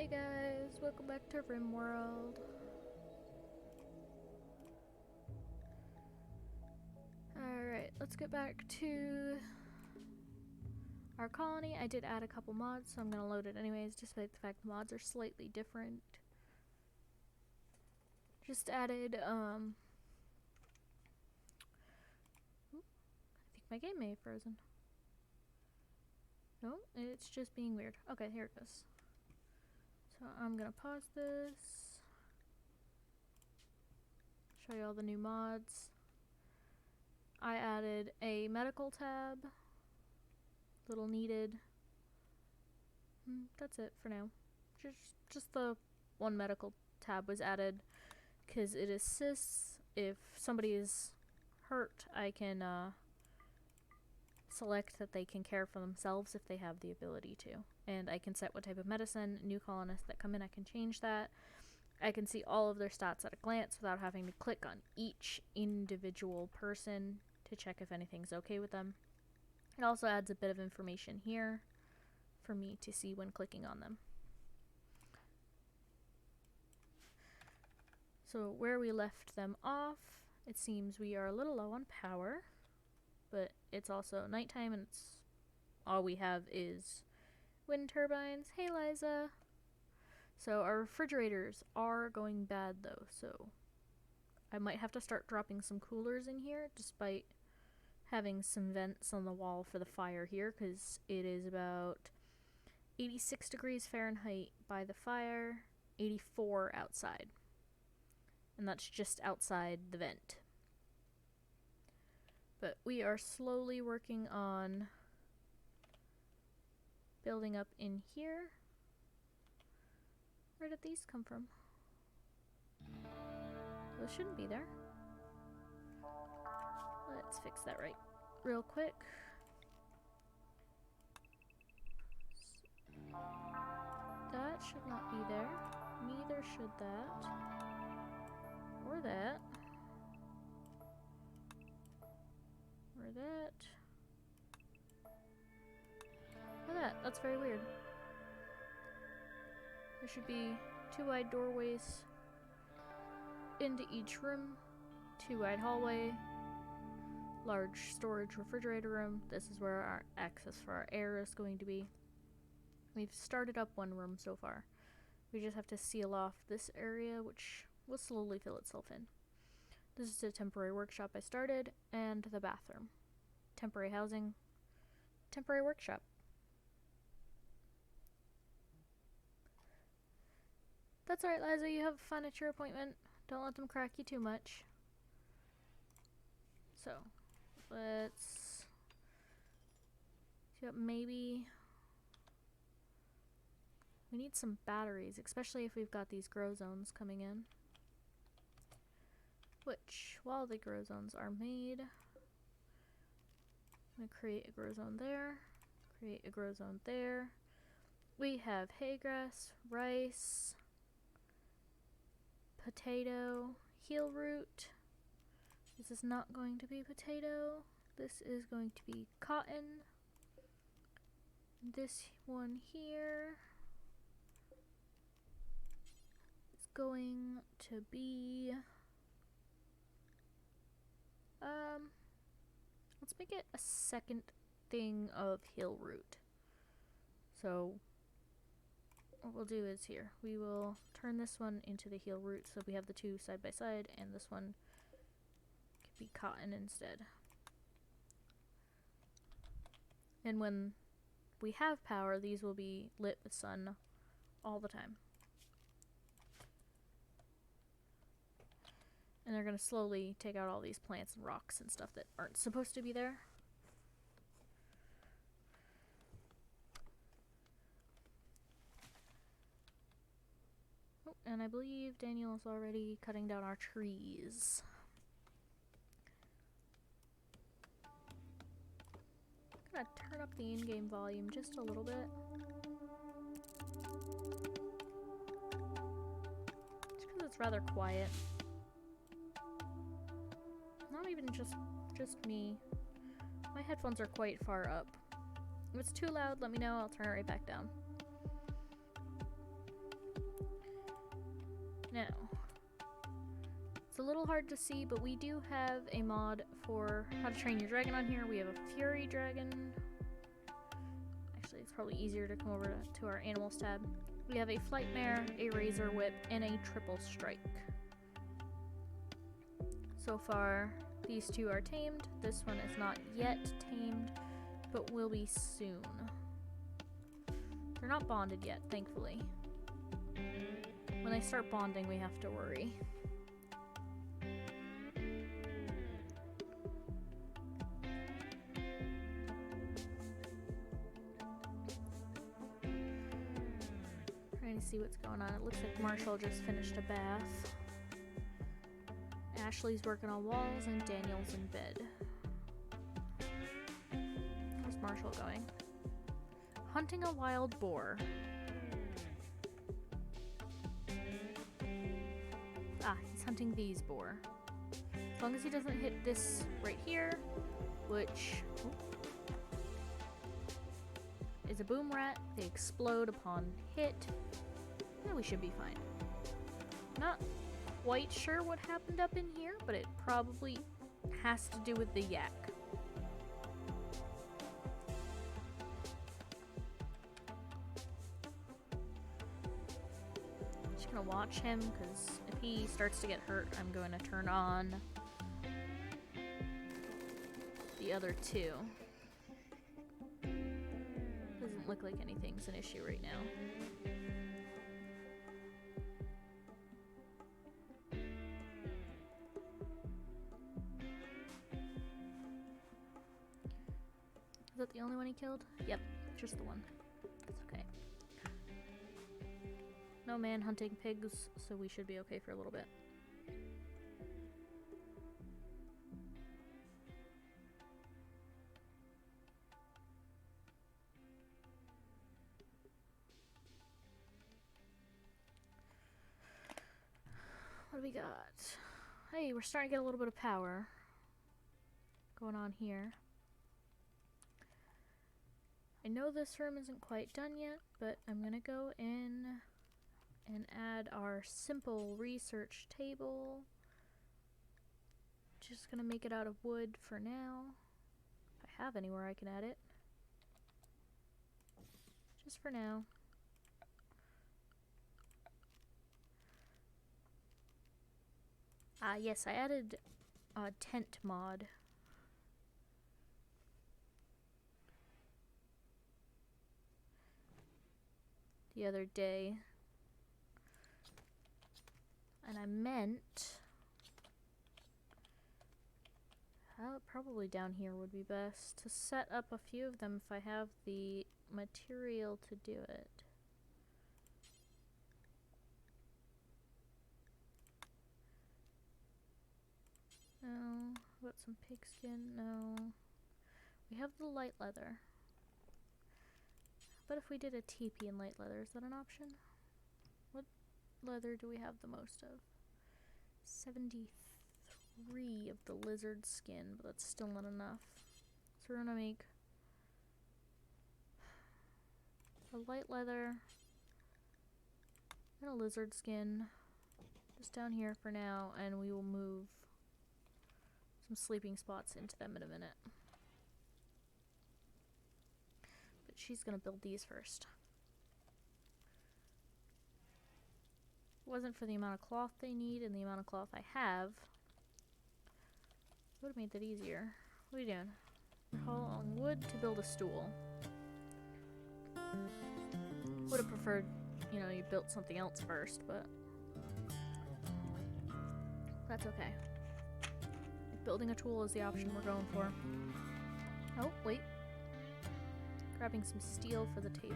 Hey guys, welcome back to RimWorld. Alright, let's get back to our colony. I did add a couple mods, so I'm gonna load it anyways, despite the fact the mods are slightly different. Just added, I think my game may have frozen. No, it's just being weird. Okay, here it goes. So I'm gonna pause this. Show you all the new mods. I added a medical tab. Little needed. That's it for now. Just the one medical tab was added because it assists if somebody is hurt. I can select that they can care for themselves if they have the ability to, and I can set what type of medicine. New colonists that come in, I can change that. I can see all of their stats at a glance without having to click on each individual person to check if anything's okay with them. It also adds a bit of information here for me to see when clicking on them. So where we left them off, it seems we are a little low on power, but it's also nighttime and it's all we have is wind turbines. Hey Liza! So our refrigerators are going bad though, so I might have to start dropping some coolers in here despite having some vents on the wall for the fire here, because it is about 86 degrees Fahrenheit by the fire, 84 outside. And that's just outside the vent. But we are slowly working on building up in here. Where did these come from? Those shouldn't be there. Let's fix that right real quick. That should not be there. Neither should that. Or that. Or that. Or that. That's very weird. There should be 2 wide doorways into each room, 2 wide hallway, large storage refrigerator room. This is where our access for our air is going to be. We've started up 1 room so far. We just have to seal off this area, which will slowly fill itself in. This is a temporary workshop I started, and the bathroom. Temporary housing, temporary workshop. That's alright, Liza, you have fun at your appointment. Don't let them crack you too much. So, let's see what maybe... We need some batteries, especially if we've got these grow zones coming in. Which, while the grow zones are made, I'm going to create a grow zone there, create a grow zone there. We have hay grass, rice, potato, heel root. This is not going to be potato. This is going to be cotton. This one here is going to be let's make it a second thing of hill root. So what we'll do is here, we will turn this one into the heel root so we have the 2 side by side, and this one could be cotton instead. And when we have power, these will be lit with sun all the time. And they're going to slowly take out all these plants and rocks and stuff that aren't supposed to be there. Oh, and I believe Daniel's already cutting down our trees. I'm going to turn up the in-game volume just a little bit. Just because it's rather quiet. Not even just me. My headphones are quite far up. If it's too loud, let me know. I'll turn it right back down. Now, it's a little hard to see, but we do have a mod for How to Train Your Dragon on here. We have a Fury Dragon. Actually, it's probably easier to come over to our Animals tab. We have a Flight Mare, a Razor Whip, and a Triple Strike. So far, these two are tamed. This one is not yet tamed, but will be soon. They're not bonded yet, thankfully. When they start bonding, we have to worry. Trying to see what's going on. It looks like Marshall just finished a bath. Ashley's working on walls and Daniel's in bed. Where's Marshall going? Hunting a wild boar. Ah, he's hunting these boar. As long as he doesn't hit this right here, which is a boom rat. They explode upon hit. Yeah, we should be fine. Not quite sure what happened up in here, but it probably has to do with the yak. Just gonna watch him, because if he starts to get hurt, I'm going to turn on the other two. Doesn't look like anything's an issue right now. Is that the only one he killed? Yep, just the one. It's okay. No man hunting pigs, so we should be okay for a little bit. What do we got? Hey, we're starting to get a little bit of power going on here. I know this room isn't quite done yet, but I'm gonna go in and add our simple research table. Just gonna make it out of wood for now. If I have anywhere I can add it. Just for now. Yes, I added a tent mod. The other day. And I meant probably down here would be best to set up a few of them if I have the material to do it. No. Got some pigskin? No. We have the light leather. But if we did a teepee in light leather, is that an option? What leather do we have the most of? 73 of the lizard skin, but that's still not enough. So we're gonna make a light leather and a lizard skin just down here for now, and we will move some sleeping spots into them in a minute. But she's gonna build these first. If it wasn't for the amount of cloth they need and the amount of cloth I have, it would have made that easier. What are you doing? We're hauling wood to build a stool. Would have preferred, you know, you built something else first, but that's okay. If building a tool is the option we're going for. Oh, wait. Grabbing some steel for the table.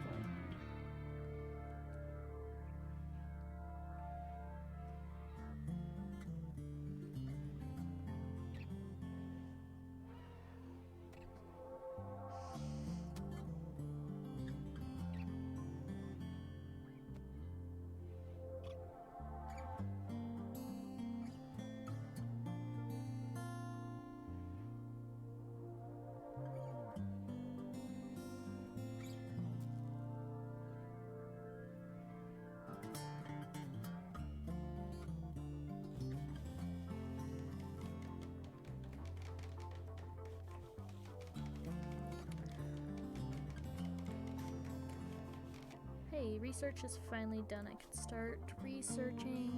Hey, research is finally done. I can start researching.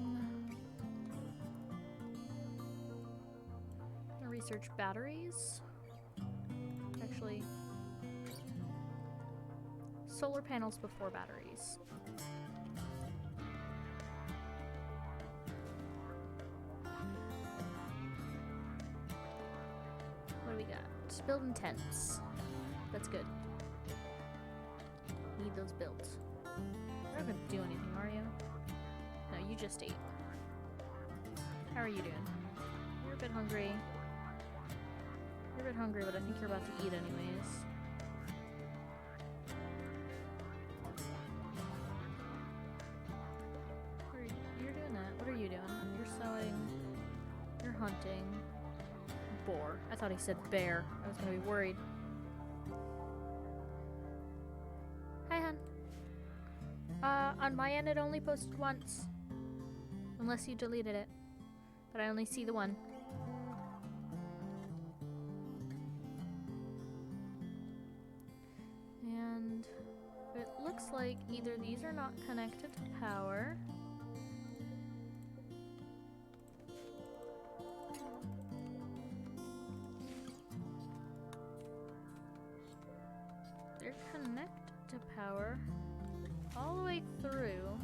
I'm gonna research batteries. Actually, solar panels before batteries. What do we got? Just building tents. That's good. Need those built. You're not gonna do anything, are you? No, you just ate. How are you doing? You're a bit hungry. You're a bit hungry, but I think you're about to eat anyways. You're doing that. What are you doing? You're sewing. You're hunting. Boar. I thought he said bear. I was gonna be worried. Hi, hon. On my end it only posted once. Unless you deleted it. But I only see the one. And it looks like either these are not connected to power. They're connected to power all the way through.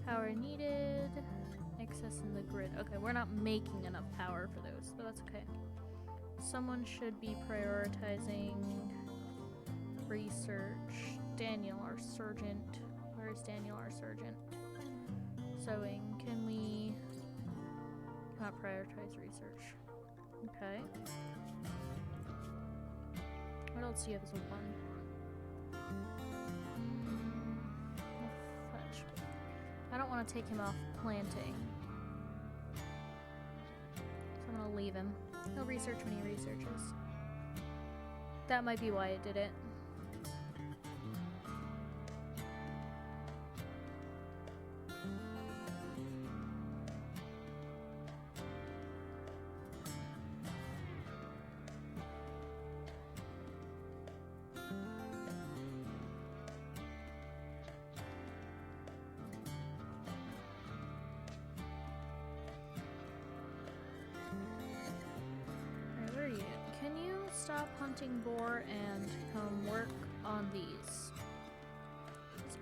Power needed. Excess in the grid. Okay, we're not making enough power for those, but that's okay. Someone should be prioritizing research. Daniel, our sergeant. Where is Daniel, our sergeant? Sewing. Can we not prioritize research? Okay. What else do you have as a one? Fetch. I don't want to take him off planting. So I'm going to leave him. He'll research when he researches. That might be why it did it. Stop hunting boar and come work on these.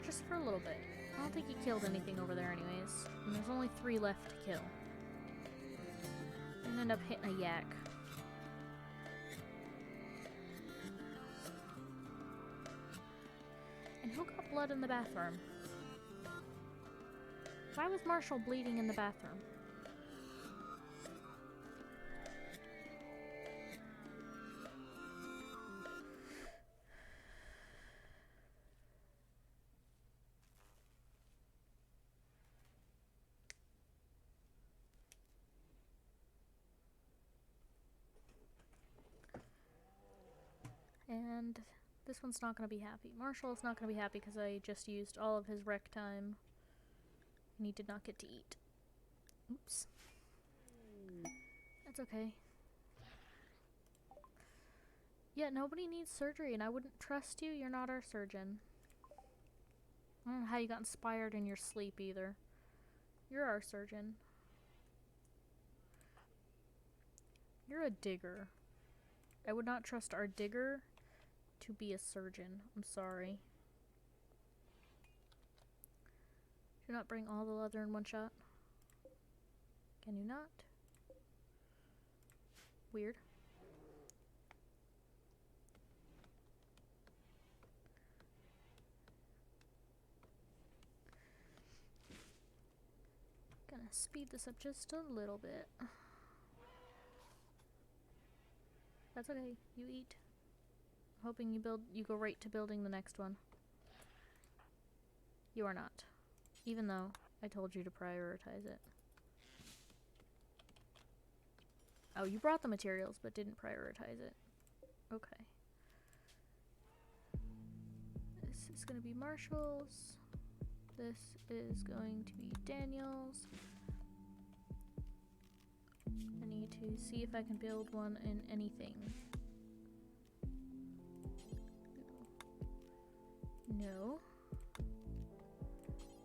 Just for a little bit. I don't think he killed anything over there anyways. And there's only 3 left to kill. And end up hitting a yak. And who got blood in the bathroom? Why was Marshall bleeding in the bathroom? And this one's not going to be happy. Marshall's not going to be happy because I just used all of his rec time. And he did not get to eat. Oops. That's okay. Yeah, nobody needs surgery and I wouldn't trust you. You're not our surgeon. I don't know how you got inspired in your sleep either. You're our surgeon. You're a digger. I would not trust our digger to be a surgeon. I'm sorry. Do not bring all the leather in one shot. Can you not? Weird. Gonna speed this up just a little bit. That's okay. You eat. Hoping you go right to building the next one. You are not. Even though I told you to prioritize it. Oh, you brought the materials but didn't prioritize it. Okay. This is gonna be Marshall's. This is going to be Daniel's. I need to see if I can build one in anything. No.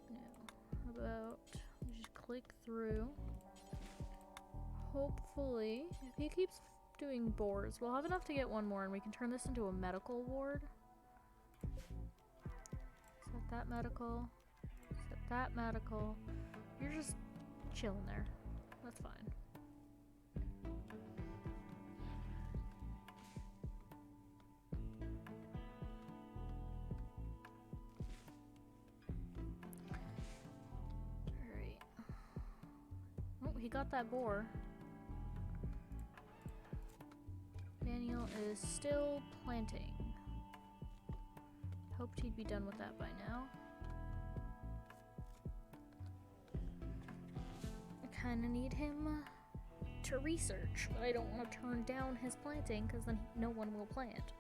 No. How about we just click through? Hopefully, if he keeps doing boars, we'll have enough to get one more and we can turn this into a medical ward. Set that medical. Set that medical. You're just chilling there. That's fine. Alright. Oh, he got that boar. Daniel is still planting. Hoped he'd be done with that by now. I kind of need him to research, but I don't want to turn down his planting because then no one will plant.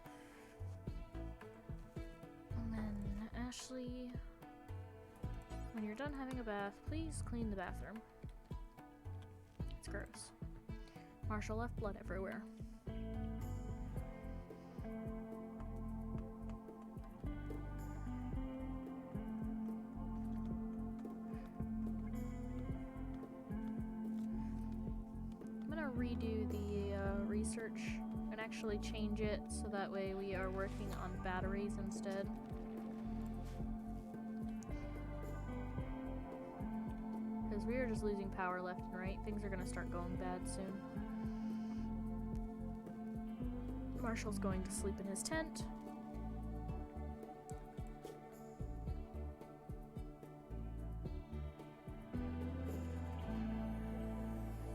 And then Ashley, when you're done having a bath, please clean the bathroom. It's gross. Marshall left blood everywhere. Redo the research and actually change it so that way we are working on batteries instead. Because we are just losing power left and right. Things are going to start going bad soon. Marshall's going to sleep in his tent.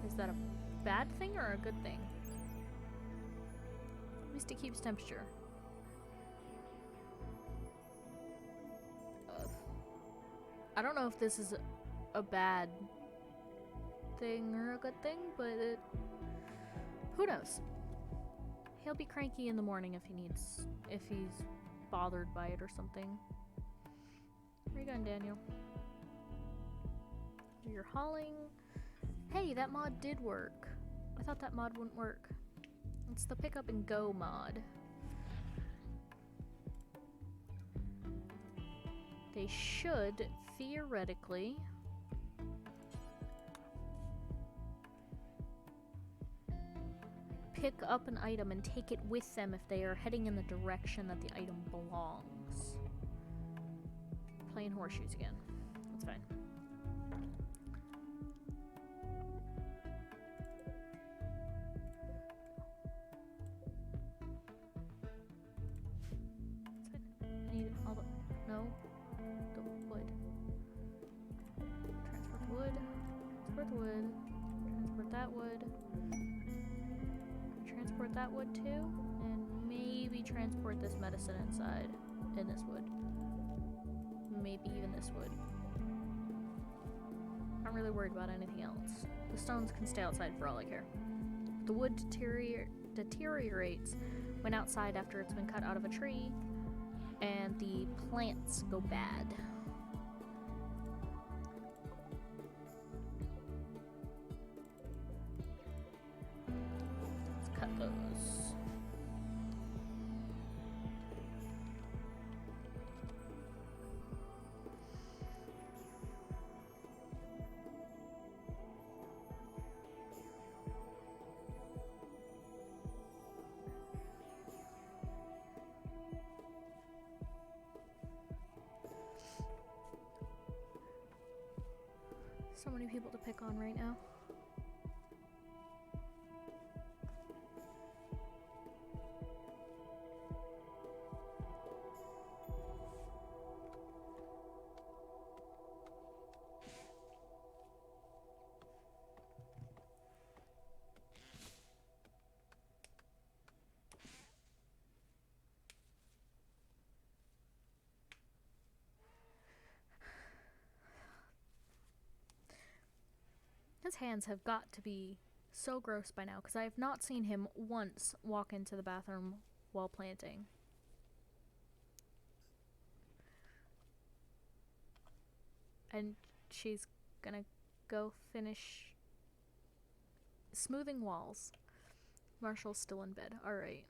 Is that a bad thing or a good thing? At least it keeps temperature. I don't know if this is a bad thing or a good thing, but who knows? He'll be cranky in the morning if he's bothered by it or something. Where you going, Daniel? You're hauling. Hey, that mod did work. I thought that mod wouldn't work. It's the pick up and go mod. They should, theoretically, pick up an item and take it with them if they are heading in the direction that the item belongs. Playing horseshoes again. That's fine. That wood too, and maybe transport this medicine inside, in this wood. Maybe even this wood. I'm not really worried about anything else. The stones can stay outside for all I care. The wood deteriorates when outside after it's been cut out of a tree, and the plants go bad. So many people to pick on right now. His hands have got to be so gross by now, because I have not seen him once walk into the bathroom while planting. And she's gonna go finish smoothing walls. Marshall's still in bed. Alright.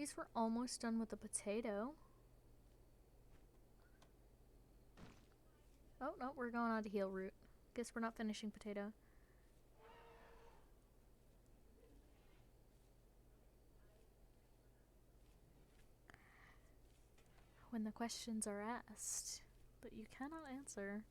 least we're almost done with the potato. Oh, no, we're going on to heal root. Guess we're not finishing potato. When the questions are asked, but you cannot answer.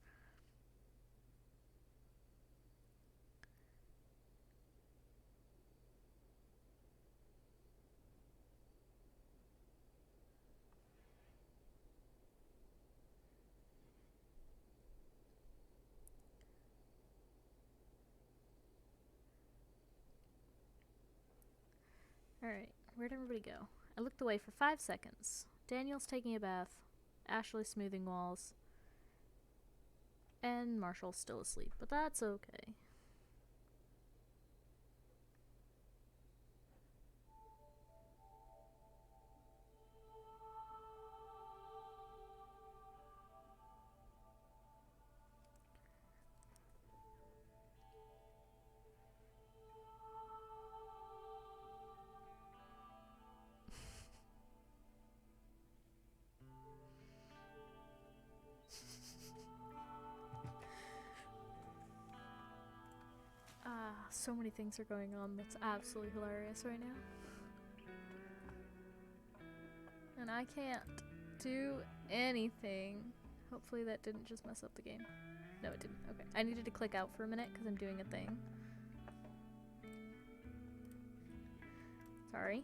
Alright, where'd everybody go? I looked away for 5 seconds. Daniel's taking a bath. Ashley's smoothing walls. And Marshall's still asleep, but that's okay. So many things are going on that's absolutely hilarious right now. And I can't do anything. Hopefully that didn't just mess up the game. No, it didn't. Okay. I needed to click out for a minute because I'm doing a thing. Sorry.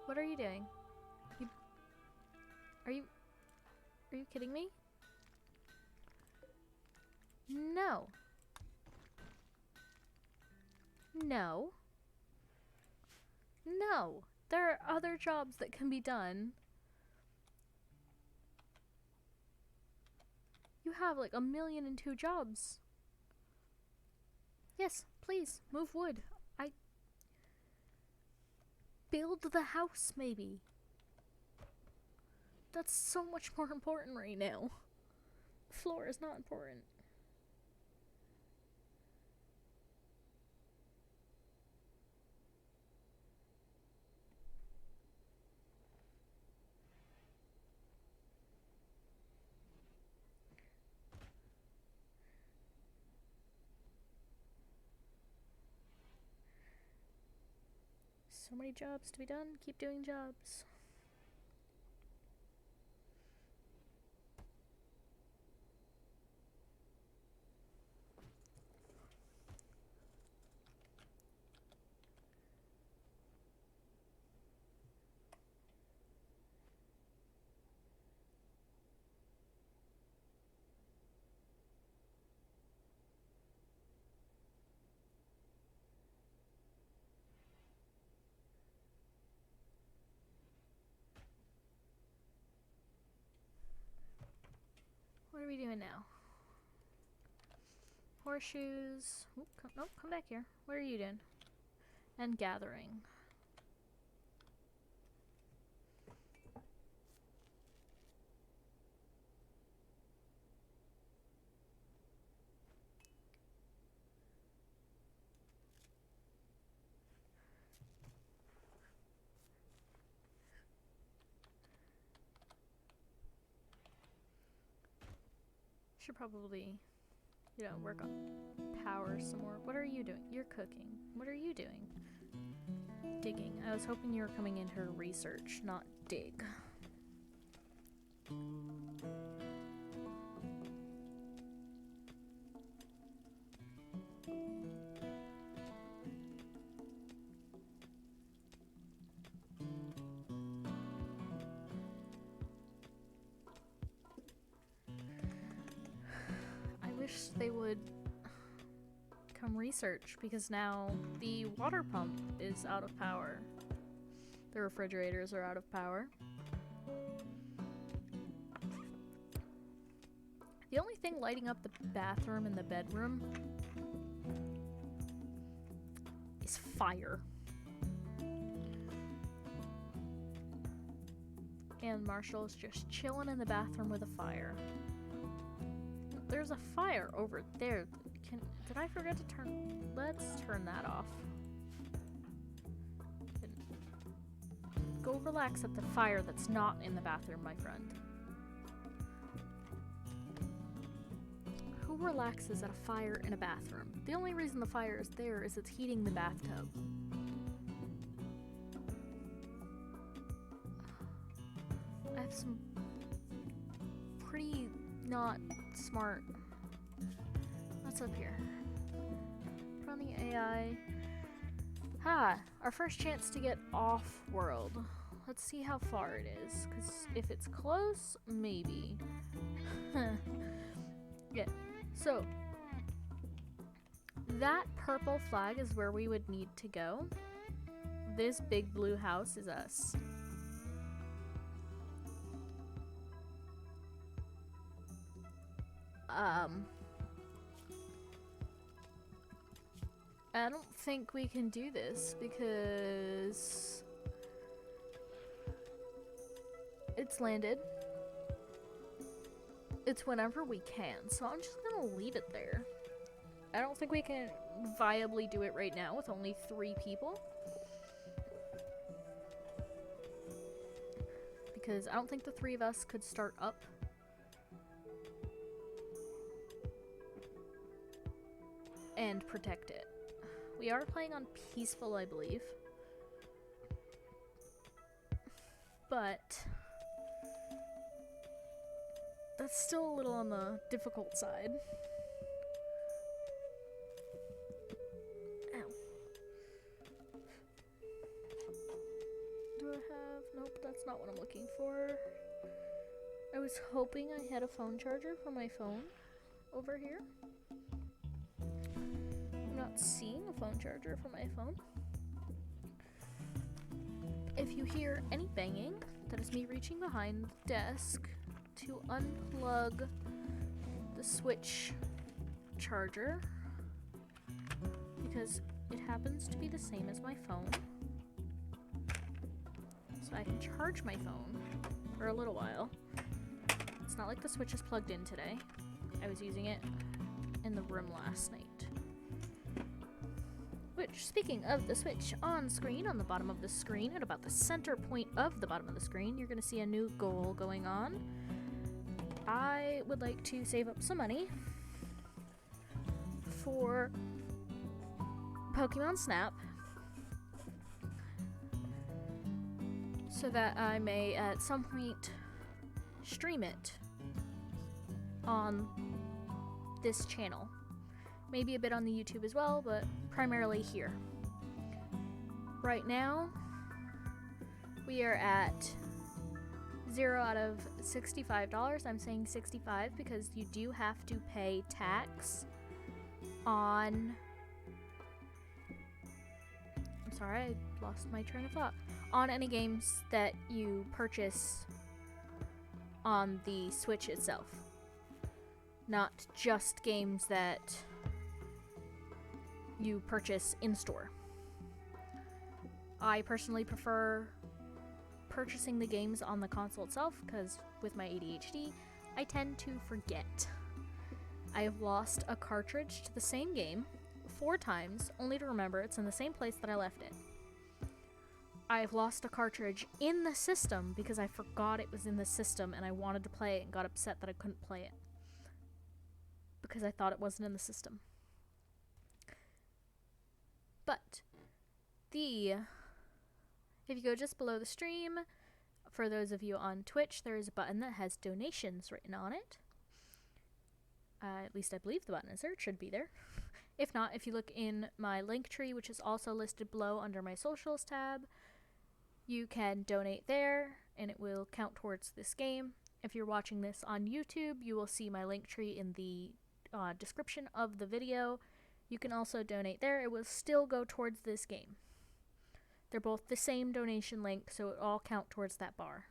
What are you doing? Are you kidding me? No. No. No. There are other jobs that can be done. You have like 1,000,002 jobs. Yes, please, move wood. Build the house, maybe. That's so much more important right now. The floor is not important. So many jobs to be done. Keep doing jobs. What are we doing now? Horseshoes. Ooh, come back here. What are you doing? And gathering. Should probably, work on power some more. What are you doing? You're cooking. What are you doing? Digging. I was hoping you were coming in to research, not dig. They would come research because now the water pump is out of power. The refrigerators are out of power. The only thing lighting up the bathroom and the bedroom is fire. And Marshall's just chilling in the bathroom with a fire. There's a fire over there. Did I forget to turn... Let's turn that off. Go relax at the fire that's not in the bathroom, my friend. Who relaxes at a fire in a bathroom? The only reason the fire is there is it's heating the bathtub. I have some pretty not smart... What's up here? Put on the AI. Ha! Our first chance to get off-world. Let's see how far it is, because if it's close, maybe. Yeah. So, that purple flag is where we would need to go. This big blue house is us. I don't think we can do this because it's landed. It's whenever we can, so I'm just gonna leave it there. I don't think we can viably do it right now with only 3 people. Because I don't think the 3 of us could start up. And protect it. We are playing on peaceful, I believe. But that's still a little on the difficult side. Ow. Do I have... Nope, that's not what I'm looking for. I was hoping I had a phone charger for my phone over here. I'm not seeing a phone charger for my phone. If you hear any banging, that is me reaching behind the desk to unplug the Switch charger because it happens to be the same as my phone. So I can charge my phone for a little while. It's not like the Switch is plugged in today. I was using it in the room last night. Which, speaking of the Switch, on screen, on the bottom of the screen, at about the center point of the bottom of the screen, you're going to see a new goal going on. I would like to save up some money for Pokemon Snap so that I may at some point stream it on this channel. Maybe a bit on the YouTube as well, but primarily here. Right now, we are at 0 out of $65. I'm saying 65 because you do have to pay tax on... I'm sorry, I lost my train of thought. On any games that you purchase on the Switch itself. Not just games that you purchase in-store. I personally prefer purchasing the games on the console itself because with my ADHD, I tend to forget. I have lost a cartridge to the same game 4 times, only to remember it's in the same place that I left it. I have lost a cartridge in the system because I forgot it was in the system and I wanted to play it and got upset that I couldn't play it because I thought it wasn't in the system. But if you go just below the stream, for those of you on Twitch, there is a button that has donations written on it. At least I believe the button is there. It should be there. If not, if you look in my link tree, which is also listed below under my socials tab, you can donate there and it will count towards this game. If you're watching this on YouTube, you will see my link tree in the description of the video. You can also donate there. It will still go towards this game. They're both the same donation link, so it all count towards that bar.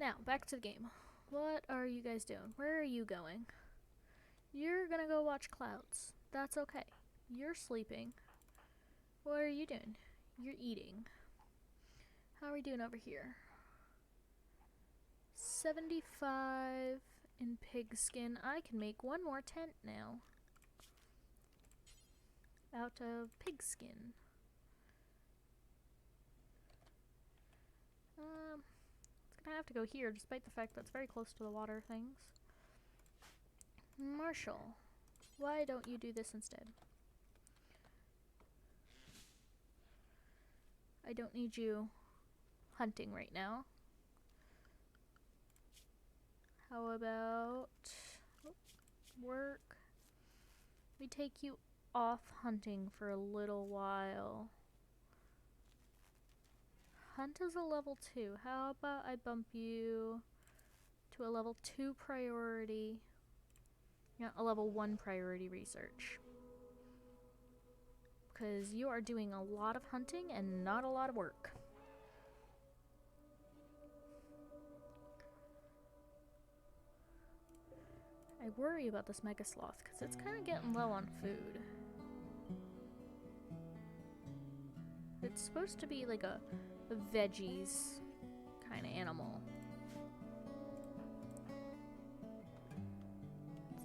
Now, back to the game. What are you guys doing? Where are you going? You're gonna go watch clouds. That's okay. You're sleeping. What are you doing? you're eating. How are we doing over here? 75 in pigskin. I can make one more tent now. Out of pigskin. It's gonna have to go here, despite the fact that it's very close to the water things. Marshall, why don't you do this instead? I don't need you hunting right now. How about work? We take you off hunting for a little while. Hunt is a level 2. How about I bump you to a level 2 priority? Yeah, a level 1 priority research. Because you are doing a lot of hunting and not a lot of work. I worry about this mega sloth because it's kind of getting low on food. It's supposed to be like a veggies kind of animal.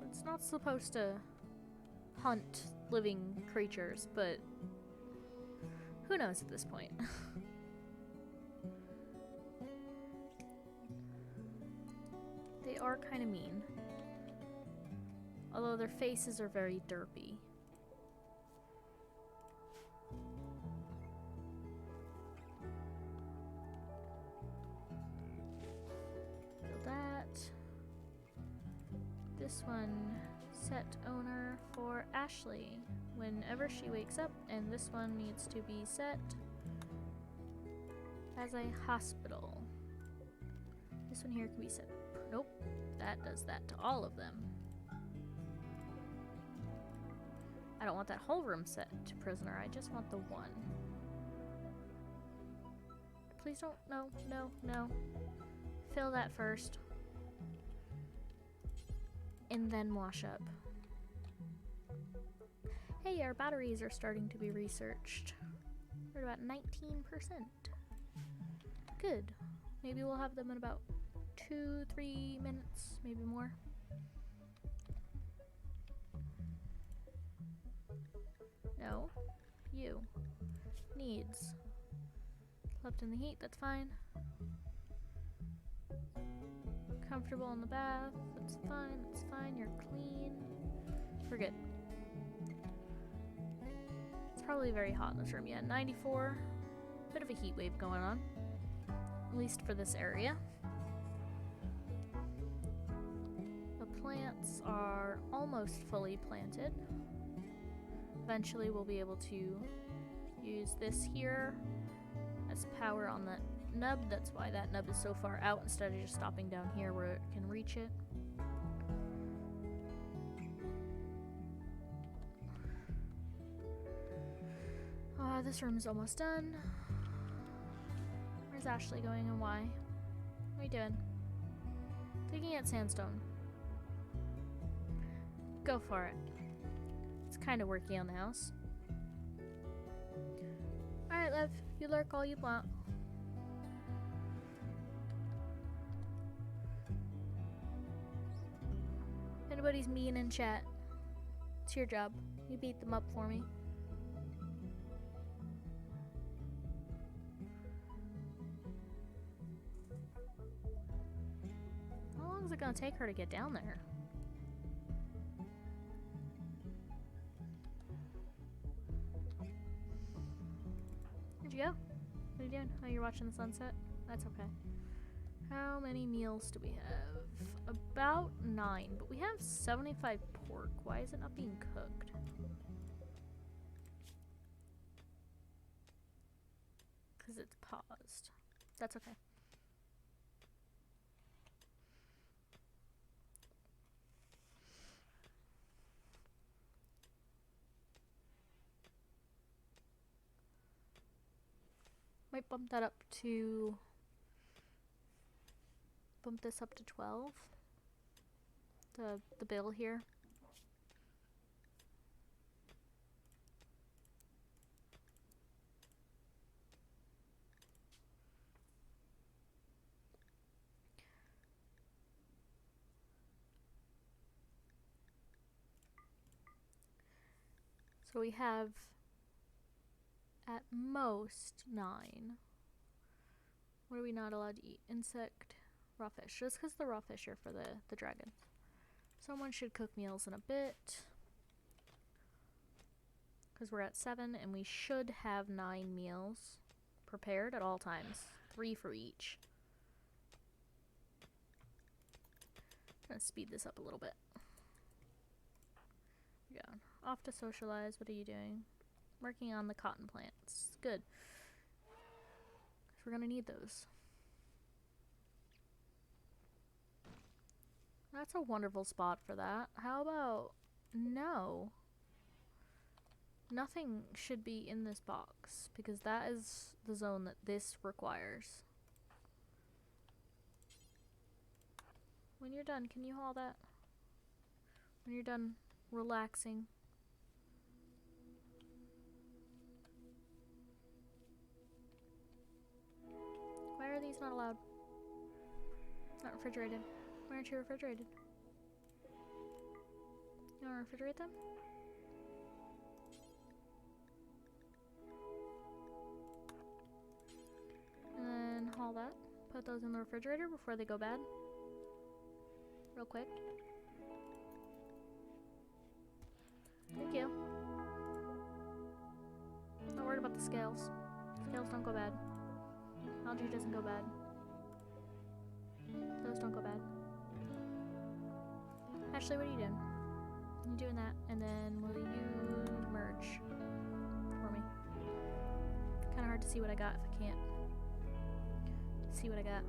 It's not supposed to hunt living creatures, but who knows at this point. They are kind of mean. Although their faces are very derpy. Build that. This one, set owner for Ashley whenever she wakes up, and this one needs to be set as a hospital. This one here can be set. Nope, that does that to all of them. I don't want that whole room set to prisoner, I just want the one. Please don't, no, no, no. Fill that first. And then wash up. Hey, our batteries are starting to be researched. We're at about 19%. Good. Maybe we'll have them in about 2-3 minutes, maybe more. No. You. Needs. Slept in the heat, that's fine. Comfortable in the bath, that's fine, that's fine. You're clean. We're good. It's probably very hot in this room. Yeah, 94. Bit of a heat wave going on. At least for this area. The plants are almost fully planted. Eventually we'll be able to use this here as power on that nub. That's why that nub is so far out instead of just stopping down here where it can reach it. This room's almost done. Where's Ashley going and why? What are you doing? Digging at sandstone. Go for it. It's kind of working on the house. Alright, Lev. You lurk all you want. If anybody's mean in chat, it's your job. You beat them up for me. How long is it gonna take her to get down there? Where'd you go? What are you doing? Oh, you're watching the sunset? That's okay. How many meals do we have? About 9, but we have 75 pork. Why is it not being cooked? Because it's paused. That's okay. Might bump that up to... Bump this up to 12. The bill here. So we have at most 9. What are we not allowed to eat? Insect, raw fish. Just because the raw fish are for the dragons. Someone should cook meals in a bit. Because we're at 7 and we should have 9 meals prepared at all times. 3 for each. I'm going to speed this up a little bit. Yeah. Off to socialize. What are you doing? Working on the cotton plants. Good. Because we're going to need those. That's a wonderful spot for that. How about no? Nothing should be in this box because that is the zone that this requires. When you're done, can you haul that? When you're done relaxing. Why are these not allowed? Not refrigerated. Why aren't you refrigerated? You want to refrigerate them? And then haul that. Put those in the refrigerator before they go bad. Real quick. Thank you. Not worried about the scales. Scales don't go bad. Algae doesn't go bad. Those don't go bad. Ashley, what are you doing? You doing that, and then will you merge for me? Kind of hard to see what I got if I can't see what I got.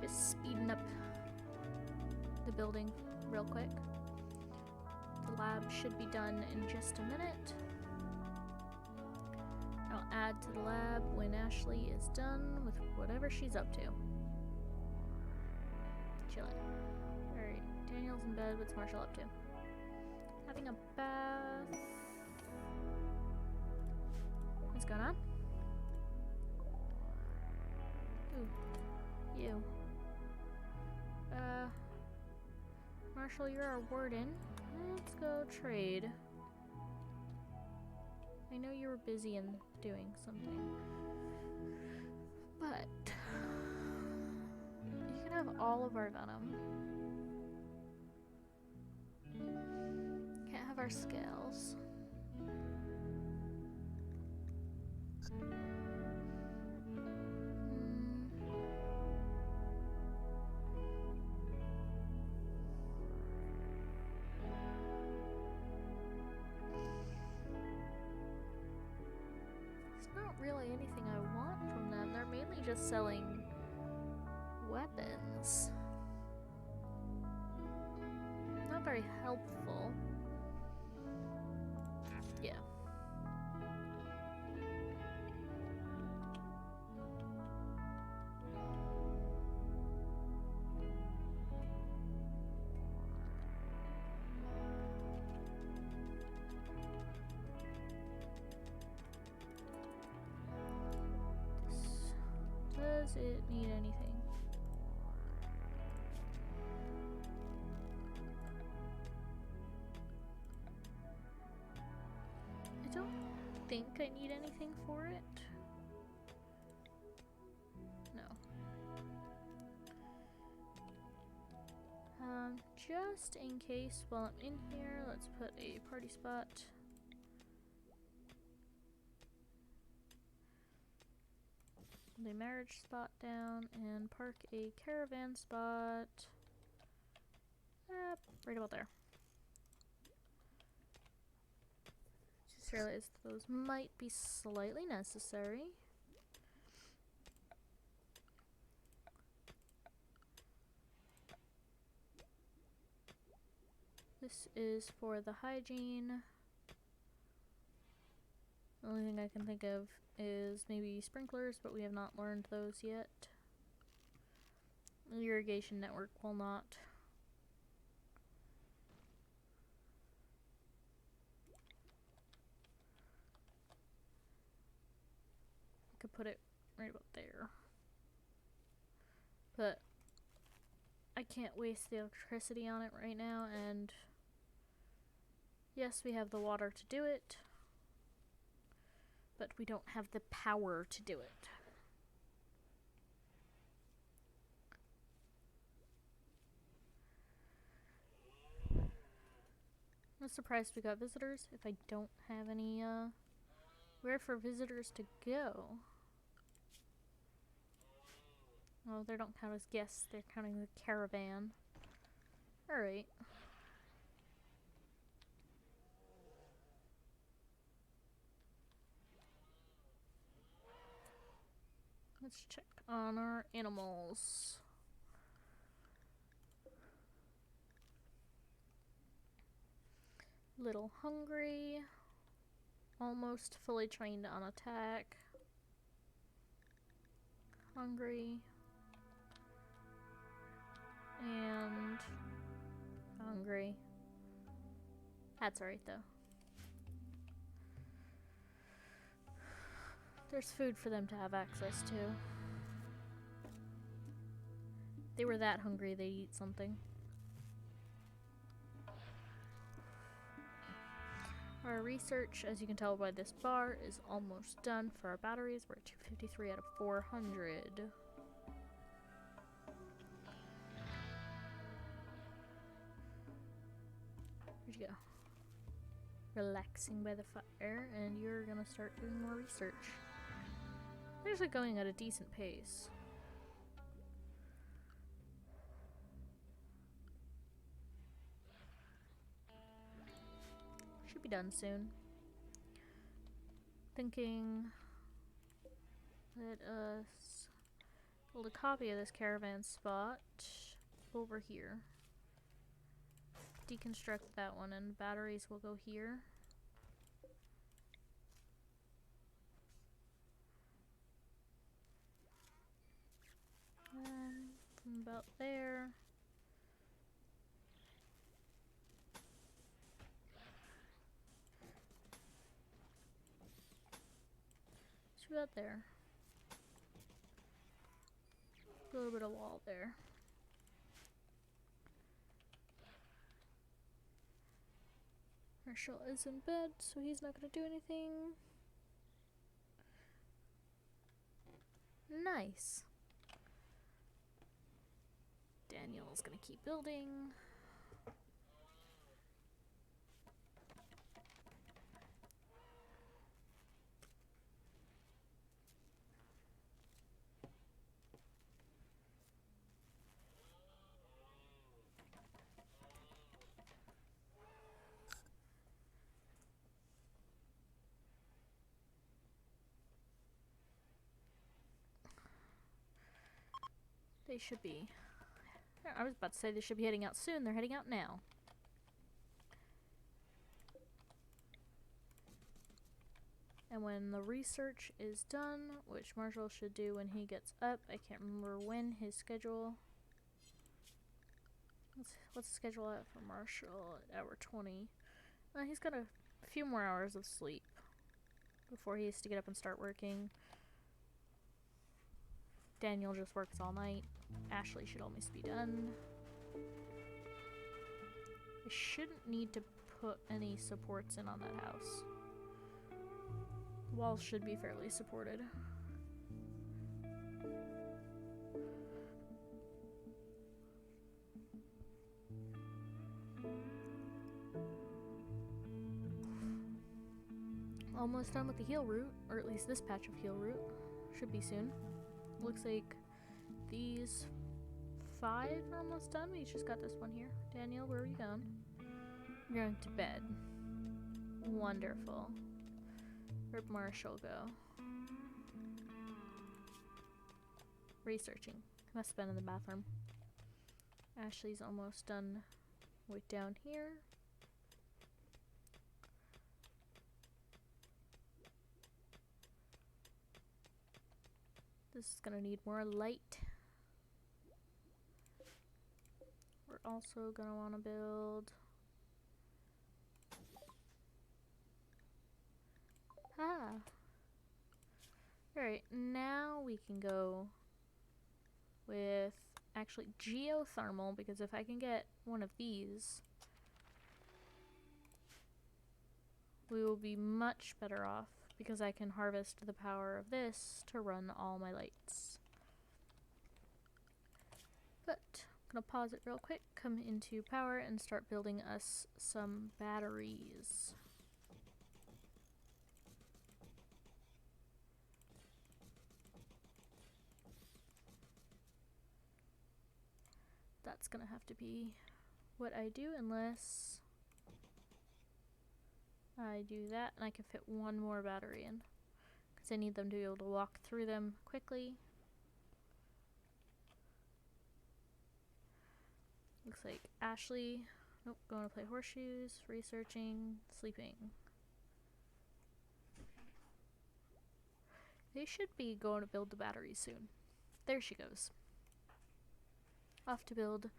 Just speeding up the building real quick. The lab should be done in just a minute. I'll add to the lab when Ashley is done with whatever she's up to. Chilling. Alright, Daniel's in bed. What's Marshall up to? Having a bath. What's going on? Ooh. You. Marshall, you're our warden. Let's go trade. I know you were busy and doing something. But you can have all of our venom. Can't have our scales. Not really anything I want from them. They're mainly just selling weapons. Not very helpful. Yeah. Does it need anything? I don't think I need anything for it. No. Just in case while I'm in here, let's put a party spot. The marriage spot down and park a caravan spot right about there. Just realized those might be slightly necessary. This is for the hygiene. The only thing I can think of is maybe sprinklers, but we have not learned those yet. The irrigation network will not. put it right about there. But I can't waste the electricity on it right now, and yes, we have the water to do it, but we don't have the power to do it. I'm surprised we got visitors if I don't have any, where for visitors to go. Oh, they don't count as guests, they're counting the caravan. Alright. Let's check on our animals. Little hungry. Almost fully trained on attack. Hungry. And hungry. That's alright though. There's food for them to have access to. If they were that hungry, they'd eat something. Our research, as you can tell by this bar, is almost done for our batteries. We're at 253 out of 400. Where'd you go? Relaxing by the fire, and you're gonna start doing more research. They're actually going at a decent pace. Should be done soon. Thinking, let us build a copy of this caravan spot over here. Deconstruct that one, and batteries will go here. And from about there. To about there. A little bit of wall there. Marshall is in bed, so he's not going to do anything. Nice. Daniel's going to keep building. They should be. I was about to say they should be heading out soon. They're heading out now. And when the research is done, which Marshall should do when he gets up, I can't remember when his schedule. What's the schedule at for Marshall at hour 20? He's got a few more hours of sleep before he has to get up and start working. Daniel just works all night. Ashley should almost be done. I shouldn't need to put any supports in on that house. The walls should be fairly supported. Almost done with the heel route, or at least this patch of heel route. Should be soon. Looks like these 5 are almost done. We just got this one here. Daniel, where are you going? You're going to bed. Wonderful. Where'd Marshall go? Researching. Must have been in the bathroom. Ashley's almost done with down here. This is gonna need more light. We're also gonna wanna build... Alright, now we can go with actually geothermal, because if I can get one of these, we will be much better off, because I can harvest the power of this to run all my lights. But I'm gonna pause it real quick, come into power, and start building us some batteries. That's gonna have to be what I do, unless I do that and I can fit one more battery in, because I need them to be able to walk through them quickly. Looks like Ashley, nope, going to play horseshoes, researching, sleeping. They should be going to build the batteries soon. There she goes. Off to build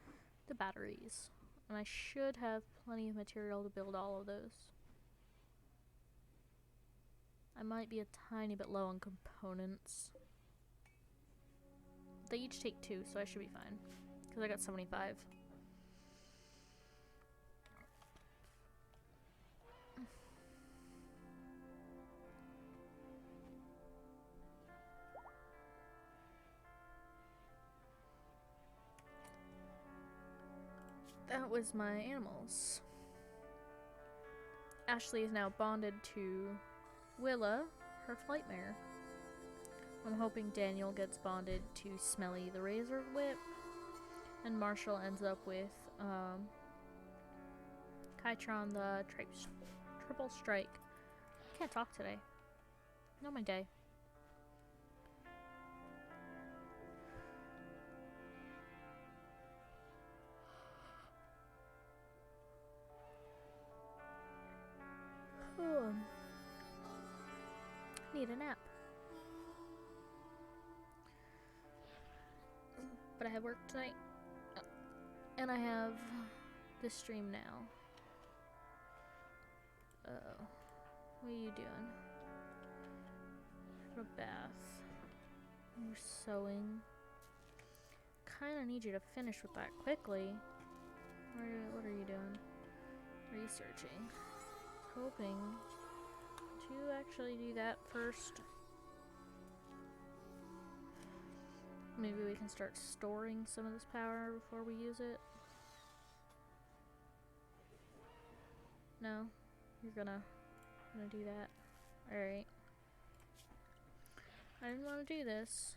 the batteries. And I should have plenty of material to build all of those. I might be a tiny bit low on components. They each take 2, so I should be fine, because I got 75. That was my animals. Ashley is now bonded to Willa, her flight mare. I'm hoping Daniel gets bonded to Smelly the razor whip, and Marshall ends up with Kytron the triple strike. I can't talk today. Not my day. Need a nap. But I have work tonight. And I have this stream now. Uh-oh. What are you doing? A bath. You're sewing. Kinda need you to finish with that quickly. What are you doing? Researching. Hoping to actually do that first. Maybe we can start storing some of this power before we use it. No? You're gonna do that? Alright. I didn't want to do this.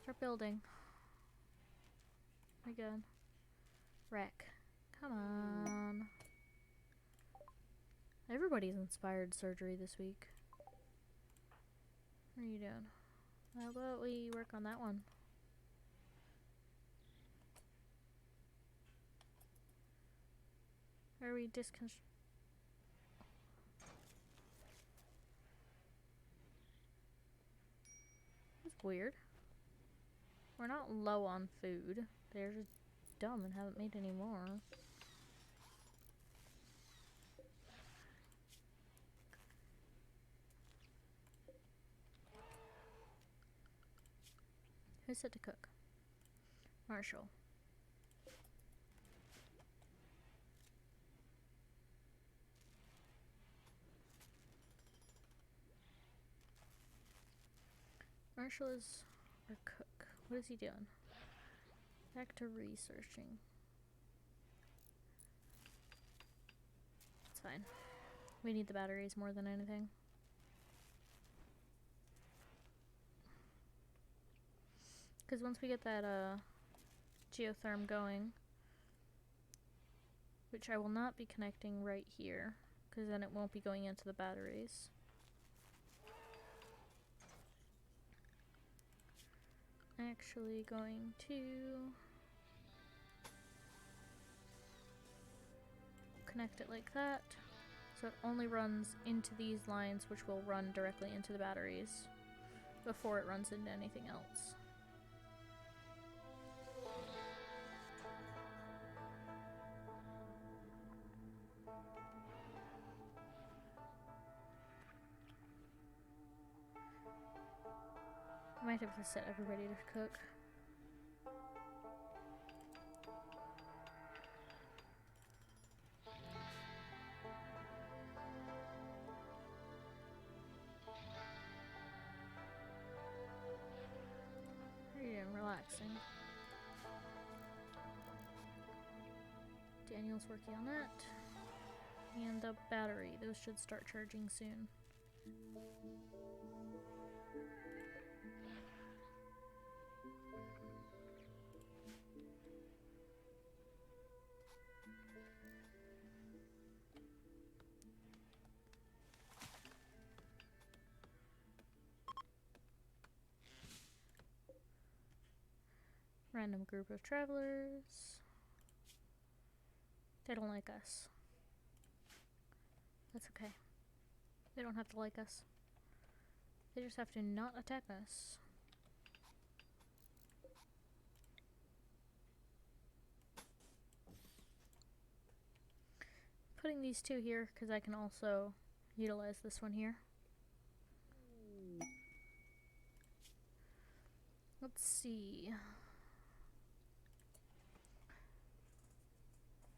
Start building. My god. Wreck. Come on. Everybody's inspired surgery this week. What are you doing? How about we work on that one? Are we That's weird. We're not low on food. They're just dumb and haven't made any more. Who's set to cook? Marshall. Marshall is our cook. What is he doing? Back to researching. It's fine. We need the batteries more than anything. Because once we get that geotherm going, which I will not be connecting right here, because then it won't be going into the batteries. Actually going to connect it like that, so it only runs into these lines, which will run directly into the batteries before it runs into anything else. might have to set everybody to cook. How are you doing? Relaxing. Daniel's working on that. And the battery. Those should start charging soon. Random group of travelers. They don't like us. That's okay. They don't have to like us. They just have to not attack us. Putting these two here because I can also utilize this one here. Let's see.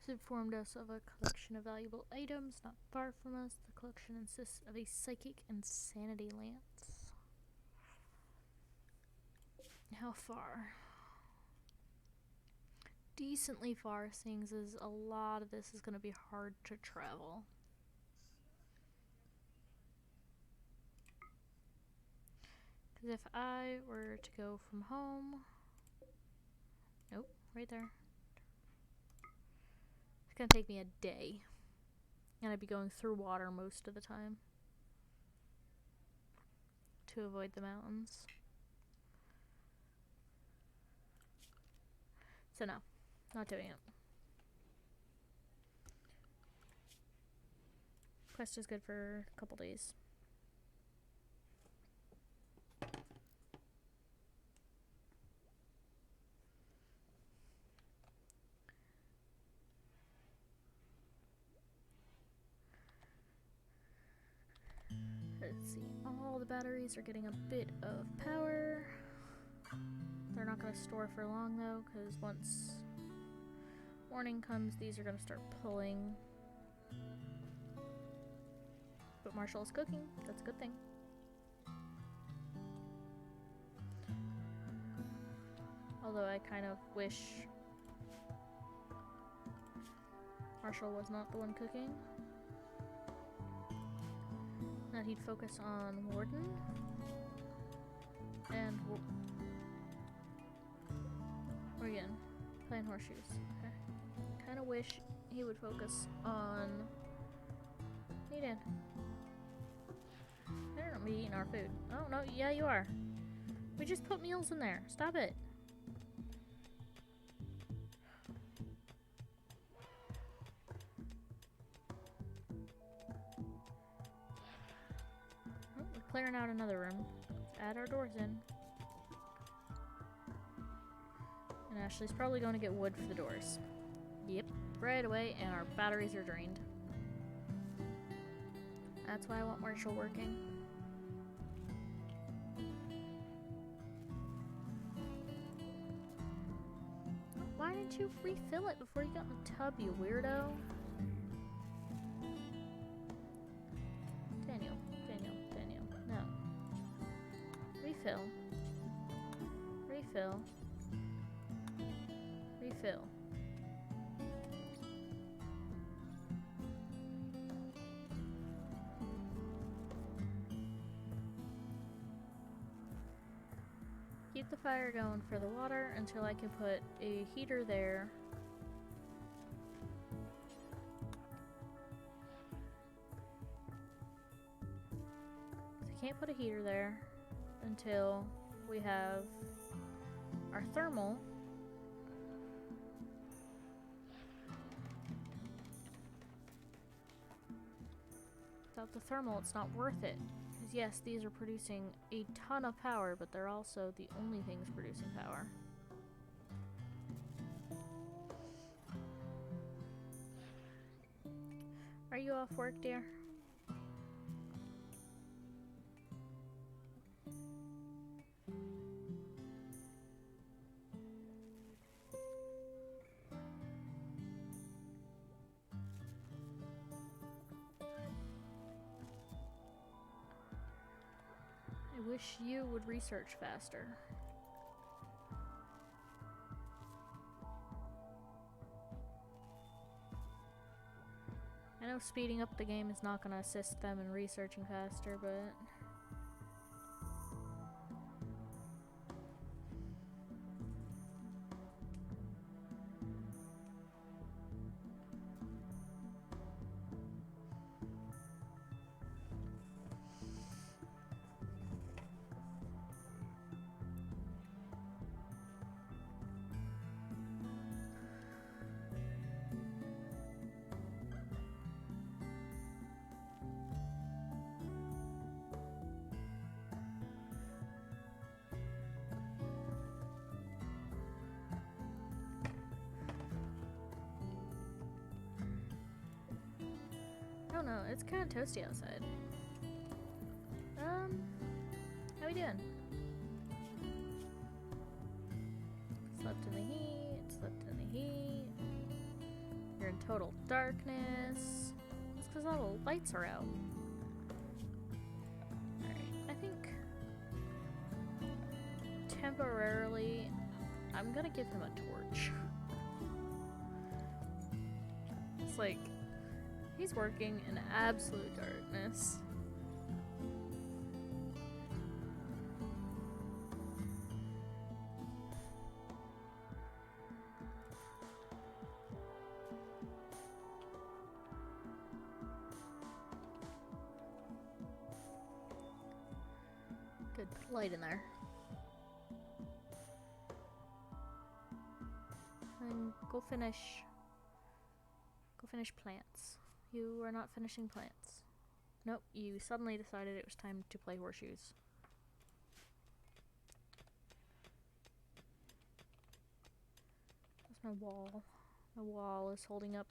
This informed us of a collection of valuable items not far from us. The collection consists of a psychic insanity lance. How far? Decently far, seeing as a lot of this is going to be hard to travel. Because if I were to go from home... Nope, right there. It's going to take me a day. And I'd be going through water most of the time. To avoid the mountains. So no, not doing it. Quest is good for a couple days. Let's see, all the batteries are getting a bit of power. They're not going to store for long though, because once morning comes, these are going to start pulling. But Marshall's cooking, that's a good thing. Although I kind of wish Marshall was not the one cooking. That he'd focus on Warden and Morgan playing horseshoes. Okay. Kind of wish he would focus on Needed. They're not be eating our food. Oh no, yeah you are. We just put meals in there. Stop it. Oh, we're clearing out another room. Let's add our doors in. And Ashley's probably going to get wood for the doors. Yep, right away, and our batteries are drained. That's why I want Marshall working. Why didn't you refill it before you got in the tub, you weirdo? Daniel. No. Refill. Keep the fire going for the water until I can put a heater there. I can't put a heater there until we have our thermal. Without the thermal, it's not worth it. Because yes, these are producing a ton of power, but they're also the only things producing power. Are you off work, dear? wish you would research faster. I know speeding up the game is not going to assist them in researching faster, but... I don't know, it's kind of toasty outside. How we doing? Slept in the heat, slept in the heat. You're in total darkness. It's because all the lights are out. Alright, I think temporarily I'm gonna give him a torch. It's like he's working in absolute darkness. Good, put a light in there. And go finish plants. You are not finishing plants. Nope, you suddenly decided it was time to play horseshoes. That's my wall. My wall is holding up.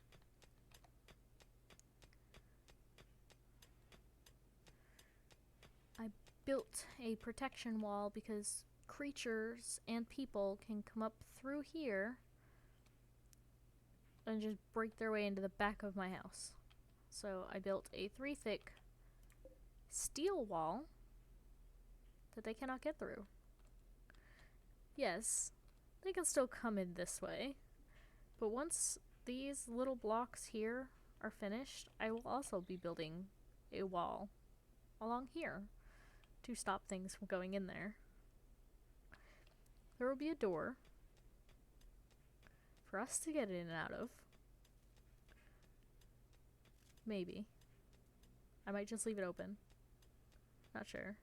I built a protection wall because creatures and people can come up through here and just break their way into the back of my house. So I built a 3 thick steel wall that they cannot get through. Yes, they can still come in this way, but once these little blocks here are finished, I will also be building a wall along here to stop things from going in there. There will be a door for us to get in and out of. Maybe. I might just leave it open. Not sure.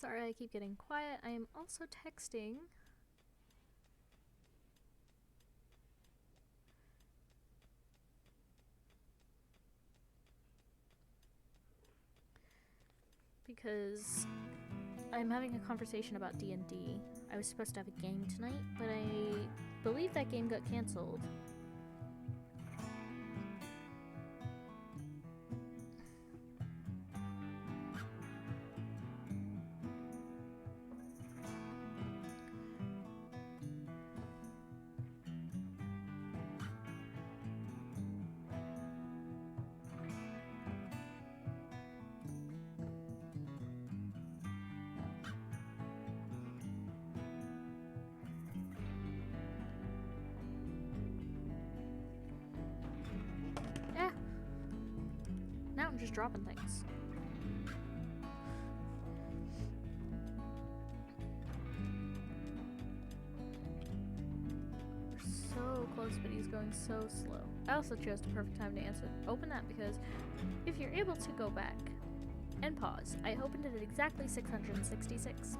Sorry, I keep getting quiet. I am also texting. Because I'm having a conversation about D&D. I was supposed to have a game tonight, but I believe that game got canceled. Now I'm just dropping things. We're so close, but he's going so slow. I also chose the perfect time to open that because if you're able to go back and pause, I opened it at exactly 666,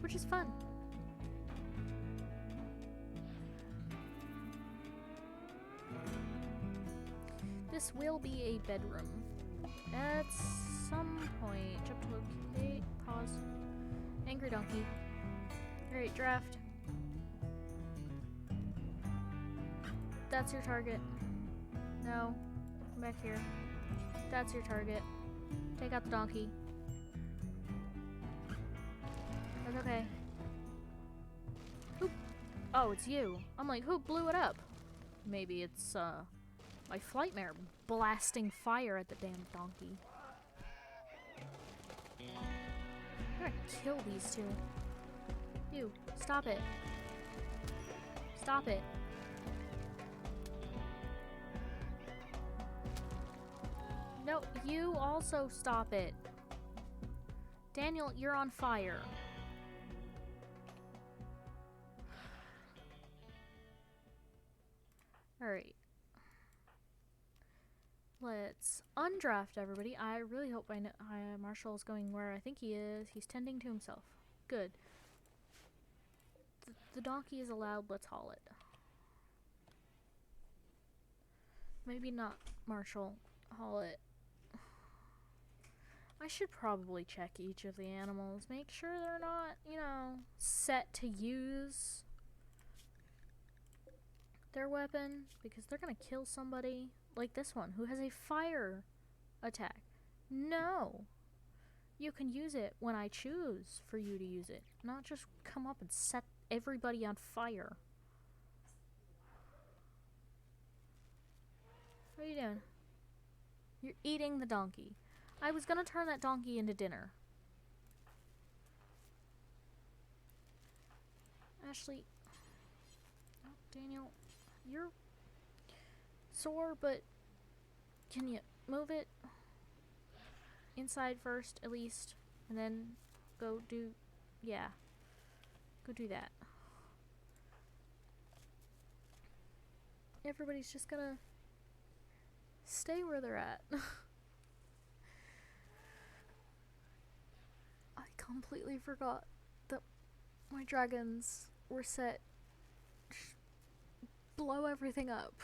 which is fun. This will be a bedroom. At some point, jump to locate, pause. Angry donkey. Alright, draft. That's your target. No. Come back here. That's your target. Take out the donkey. That's okay. Who? Oh, it's you. I'm like, who blew it up? Maybe it's, my flightmare blasting fire at the damn donkey. I'm gonna kill these two. You, stop it. Stop it. No, you also stop it. Daniel, you're on fire. Alright. Let's undraft everybody. I really hope Marshall is going where I think he is. He's tending to himself. Good. The donkey is allowed. Let's haul it. Maybe not Marshall. Haul it. I should probably check each of the animals. Make sure they're not, you know, set to use their weapon. Because they're gonna kill somebody. Like this one, who has a fire attack. No! You can use it when I choose for you to use it. Not just come up and set everybody on fire. What are you doing? You're eating the donkey. I was gonna turn that donkey into dinner. Ashley. Oh, Daniel. You're sore, but can you move it inside first, at least? And then go do... Yeah. Go do that. Everybody's just gonna stay where they're at. I completely forgot that my dragons were set. Blow everything up.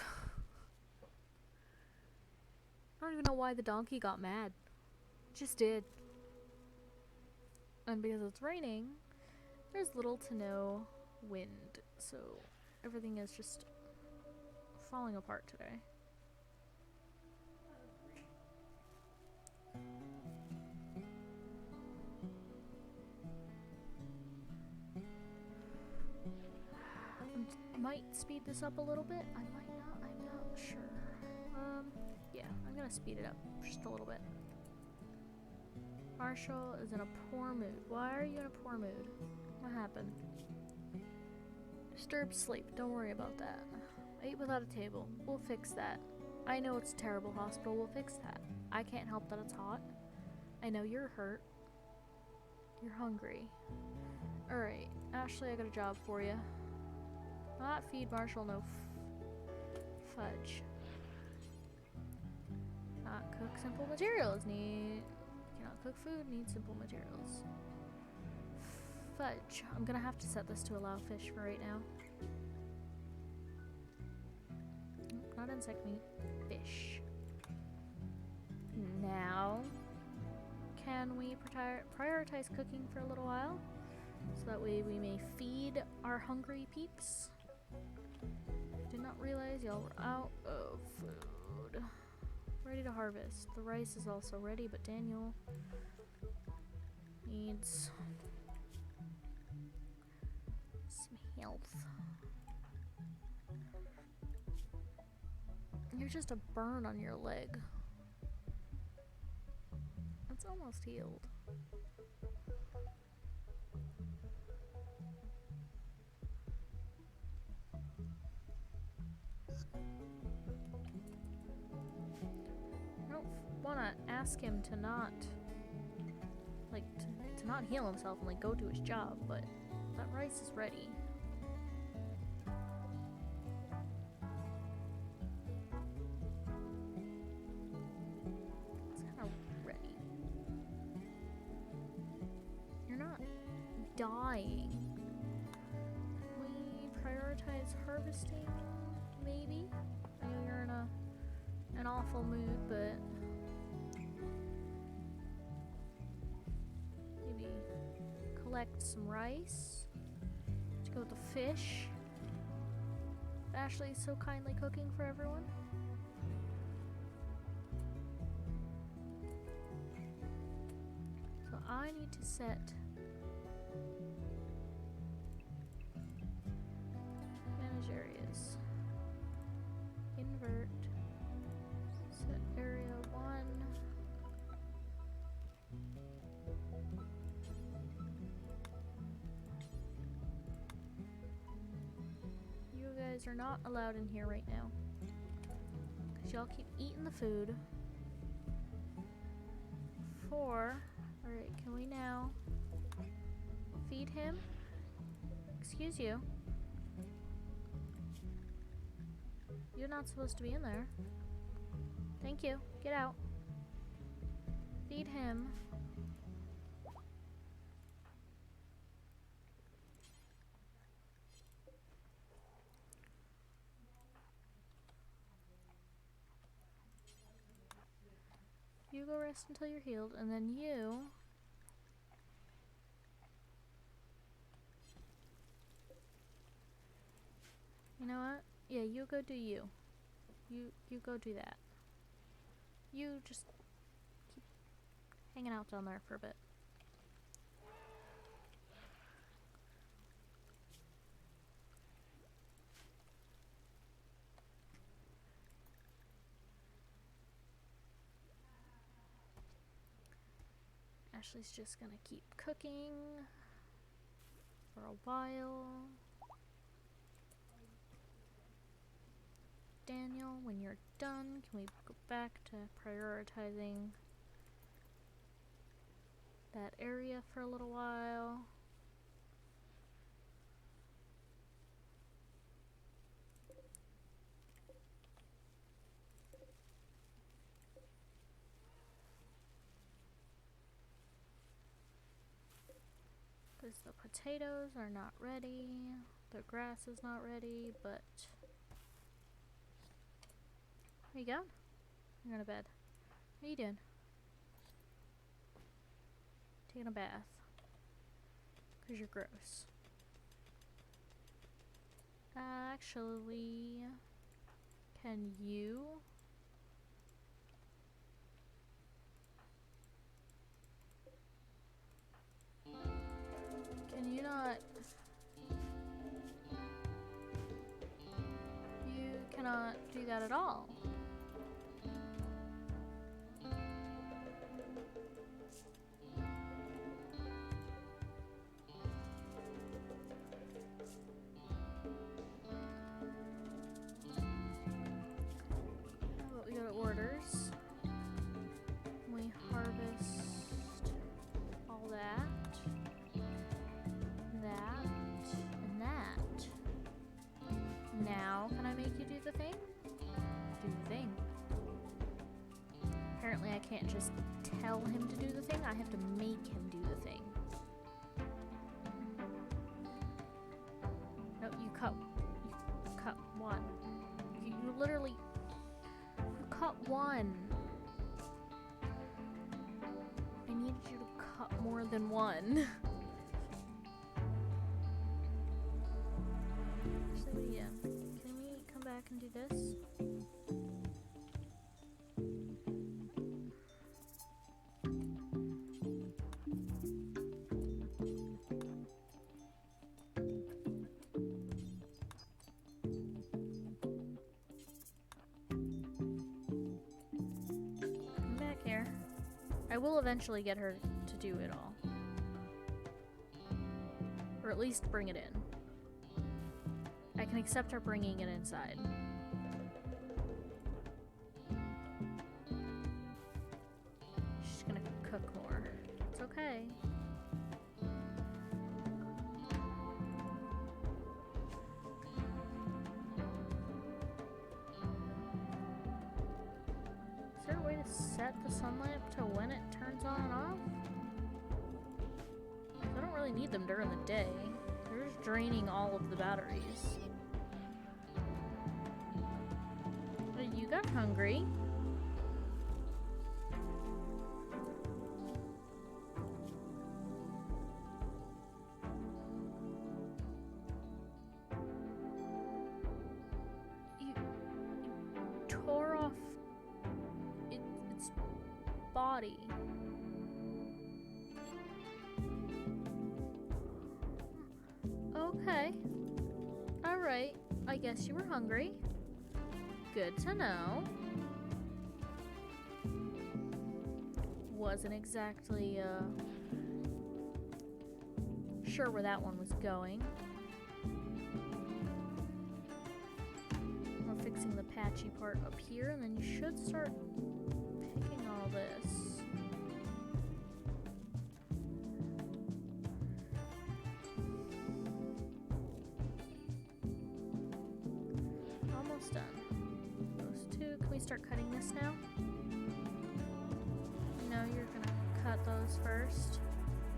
I don't even know why the donkey got mad. Just did. And because it's raining, there's little to no wind, so everything is just falling apart today. I might speed this up a little bit. I might not. I'm not sure. Yeah, I'm gonna speed it up just a little bit. Marshall is in a poor mood. Why are you in a poor mood? What happened? Disturbed sleep. Don't worry about that. Ate without a table. We'll fix that. I know it's a terrible hospital. We'll fix that. I can't help that it's hot. I know you're hurt. You're hungry. Alright, Ashley, I got a job for you. Not feed Marshall no fudge. Not cook simple materials. Cannot cook food. Need simple materials. Fudge. I'm gonna have to set this to allow fish for right now. Not insect meat. Fish. Now, can we prioritize cooking for a little while? So that way we may feed our hungry peeps. Did not realize y'all were out of food. Ready to harvest. The rice is also ready, but Daniel needs some health. You're just a burn on your leg. It's almost healed. Want to ask him to not to not heal himself and go do his job, but that rice is ready. It's kind of ready. You're not dying. We prioritize harvesting, maybe. I know you're in an awful mood, but collect some rice to go with the fish. Ashley's so kindly cooking for everyone. I need to set manage areas. Invert. Set area 1. You guys are not allowed in here right now. Because y'all keep eating the food. 4. Alright, can we now feed him? Excuse you. You're not supposed to be in there. Thank you. Get out. Feed him. You go rest until you're healed, and then you... You know what? Yeah, you go do you. You go do that. You just keep hanging out down there for a bit. Ashley's just gonna keep cooking for a while. Daniel, when you're done, can we go back to prioritizing that area for a little while? Because the potatoes are not ready, the grass is not ready, but... Where you going? You're going to bed. What are you doing? Taking a bath. Because you're gross. Actually, can you... Can you not... You cannot do that at all. But we go to orders. We harvest all that. That, and that. Now, can I make you do the thing? Do the thing. Apparently I can't just tell him to do the thing, I have to make him do the thing. No, you cut one. You literally, you cut one. I needed you to cut more than one. So yeah, can we come back and do this? Come back here. I will eventually get her to do it all. Or at least bring it in. I can accept her bringing it inside. She's gonna cook more. It's okay. Is there a way to set the sun lamp to when it turns on and off? I don't really need them during the day. They're just draining all of the batteries. But you got hungry. You tore off its body. Okay. Alright. I guess you were hungry. Good to know. Wasn't exactly, sure where that one was going. We're fixing the patchy part up here, and then you should start picking all this. Almost done. Those two. Can we start cutting this now? No, you're gonna cut those first.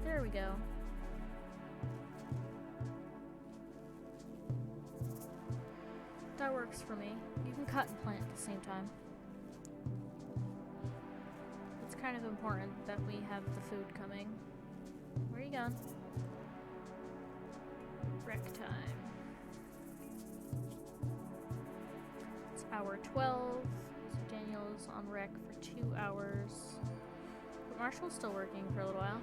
There we go. That works for me. You can cut and plant at the same time. It's kind of important that we have the food coming. Where are you going? Wreck time. It's hour 12. So Daniel's on wreck for 2 hours. But Marshall's still working for a little while.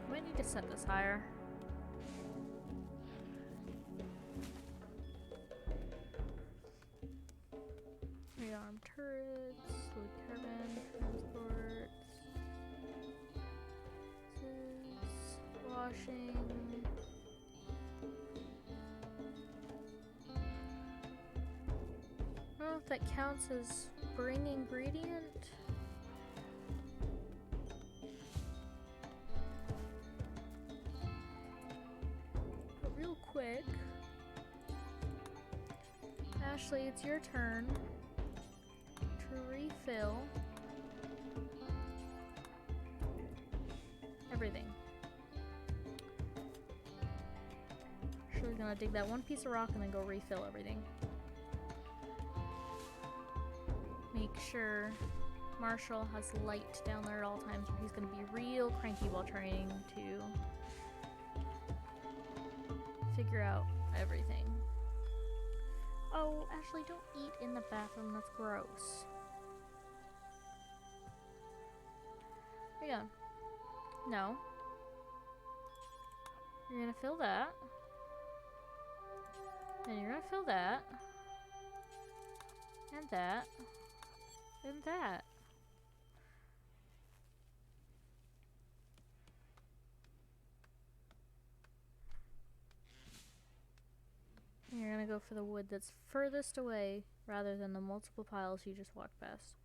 I need to set this higher. Rearm turrets, fluid carbon, transports, washing. I don't know if that counts as bring ingredient. Quick. Ashley, it's your turn to refill everything. Ashley's gonna dig that one piece of rock and then go refill everything. Make sure Marshall has light down there at all times, or he's gonna be real cranky while trying to figure out everything. Oh, Ashley, don't eat in the bathroom. That's gross. Where you going? No. You're gonna fill that. And you're gonna fill that. And that. And that. You're gonna go for the wood that's furthest away rather than the multiple piles you just walked past.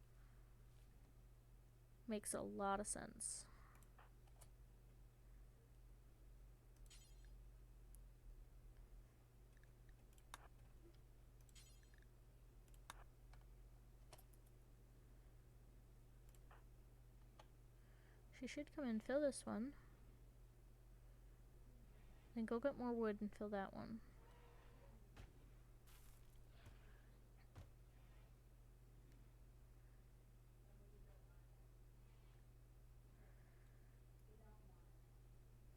Makes a lot of sense. She should come and fill this one. Then go get more wood and fill that one.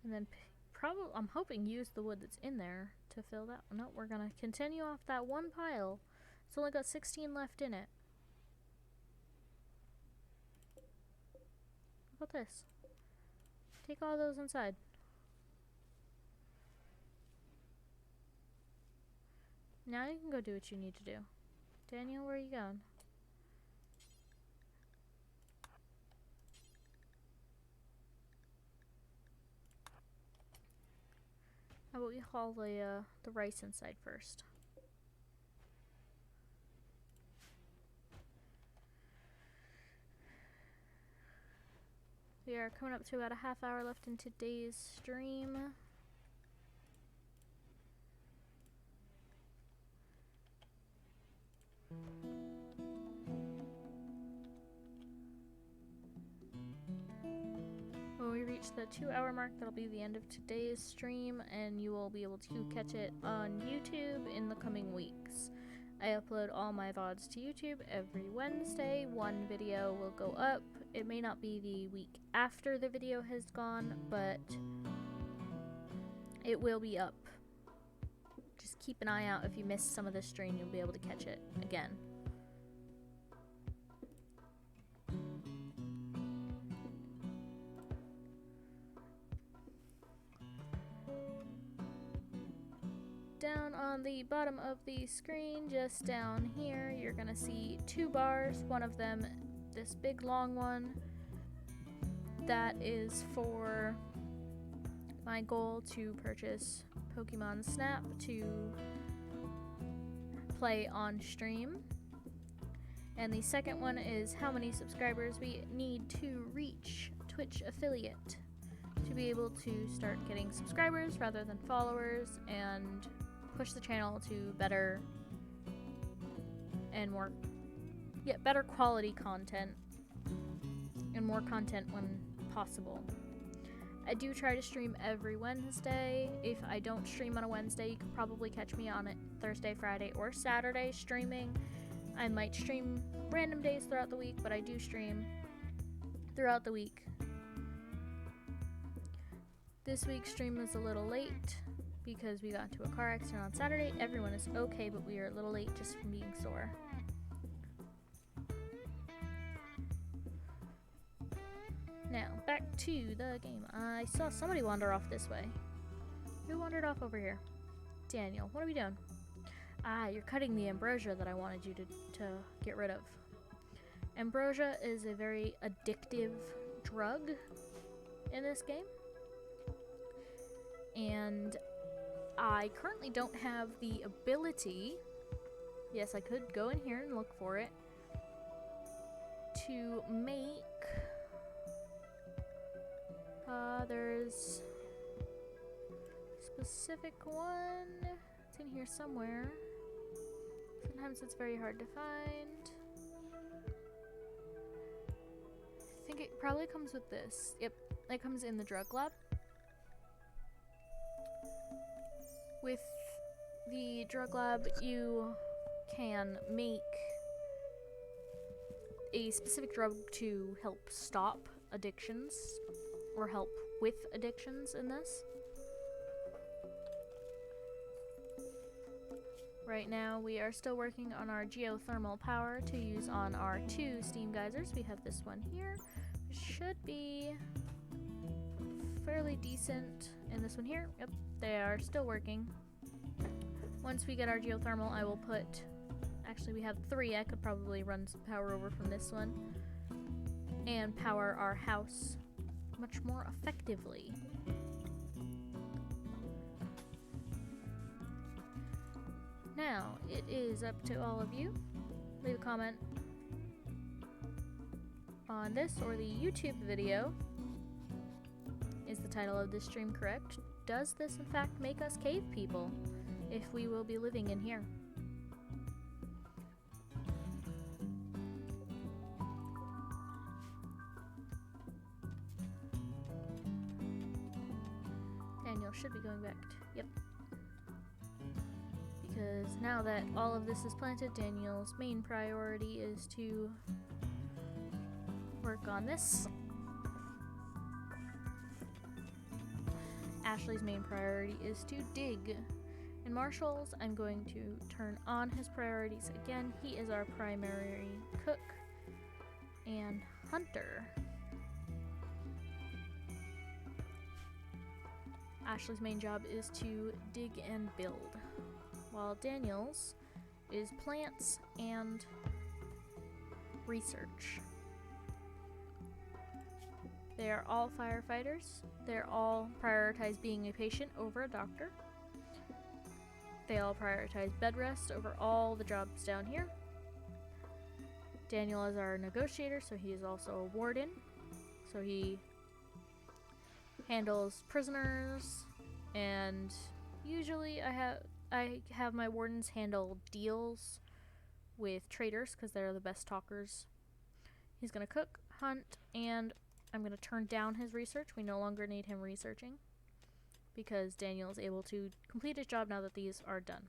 And then probably, I'm hoping, use the wood that's in there to fill that one. No, we're gonna continue off that one pile. It's only got 16 left in it. How about this? Take all those inside. Now you can go do what you need to do. Daniel, where are you going? How about we haul the rice inside first? We are coming up to about a half hour left in today's stream. When we reach the 2-hour mark, that'll be the end of today's stream, and you will be able to catch it on YouTube in the coming weeks. I upload all my VODs to YouTube every Wednesday. One video will go up. It may not be the week after the video has gone, but it will be up. Just keep an eye out. If you missed some of this stream, you'll be able to catch it again. Down on the bottom of the screen, just down here, you're gonna see 2 bars. One of them, this big long one, that is for my goal to purchase Pokemon Snap to play on stream. And the second one is how many subscribers we need to reach Twitch affiliate to be able to start getting subscribers rather than followers and push the channel to better and more, better quality content and more content when possible. I do try to stream every Wednesday. If I don't stream on a Wednesday, you can probably catch me on it Thursday, Friday, or Saturday streaming. I might stream random days throughout the week, but I do stream throughout the week. This week's stream was a little late because we got into a car accident on Saturday. Everyone is okay, but we are a little late just from being sore. Now, back to the game. I saw somebody wander off this way. Who wandered off over here? Daniel, what are we doing? Ah, you're cutting the ambrosia that I wanted you to get rid of. Ambrosia is a very addictive drug in this game. And I currently don't have the ability, yes, I could go in here and look for it, to make, there's a specific one, it's in here somewhere. Sometimes it's very hard to find. I think it probably comes with this. Yep, it comes in the drug lab. With the drug lab, you can make a specific drug to help stop addictions, or help with addictions in this. Right now, we are still working on our geothermal power to use on our 2 steam geysers. We have this one here, which should be fairly decent, and this one here, yep, they are still working. Once we get our geothermal, I will put, actually we have 3, I could probably run some power over from this one and power our house much more effectively. Now, it is up to all of you. Leave a comment on this or the YouTube video. Is the title of this stream correct? Does this in fact make us cave people if we will be living in here? Daniel should be going back to, yep. Because now that all of this is planted, Daniel's main priority is to work on this. Ashley's main priority is to dig. In Marshall's, I'm going to turn on his priorities again. He is our primary cook and hunter. Ashley's main job is to dig and build, while Daniel's is plants and research. They are all firefighters. They're all prioritize being a patient over a doctor. They all prioritize bed rest over all the jobs down here. Daniel is our negotiator, so he is also a warden. So he handles prisoners, and usually I have my wardens handle deals with traders because they're the best talkers. He's gonna cook, hunt, and I'm gonna turn down his research. We no longer need him researching because Daniel is able to complete his job now that these are done.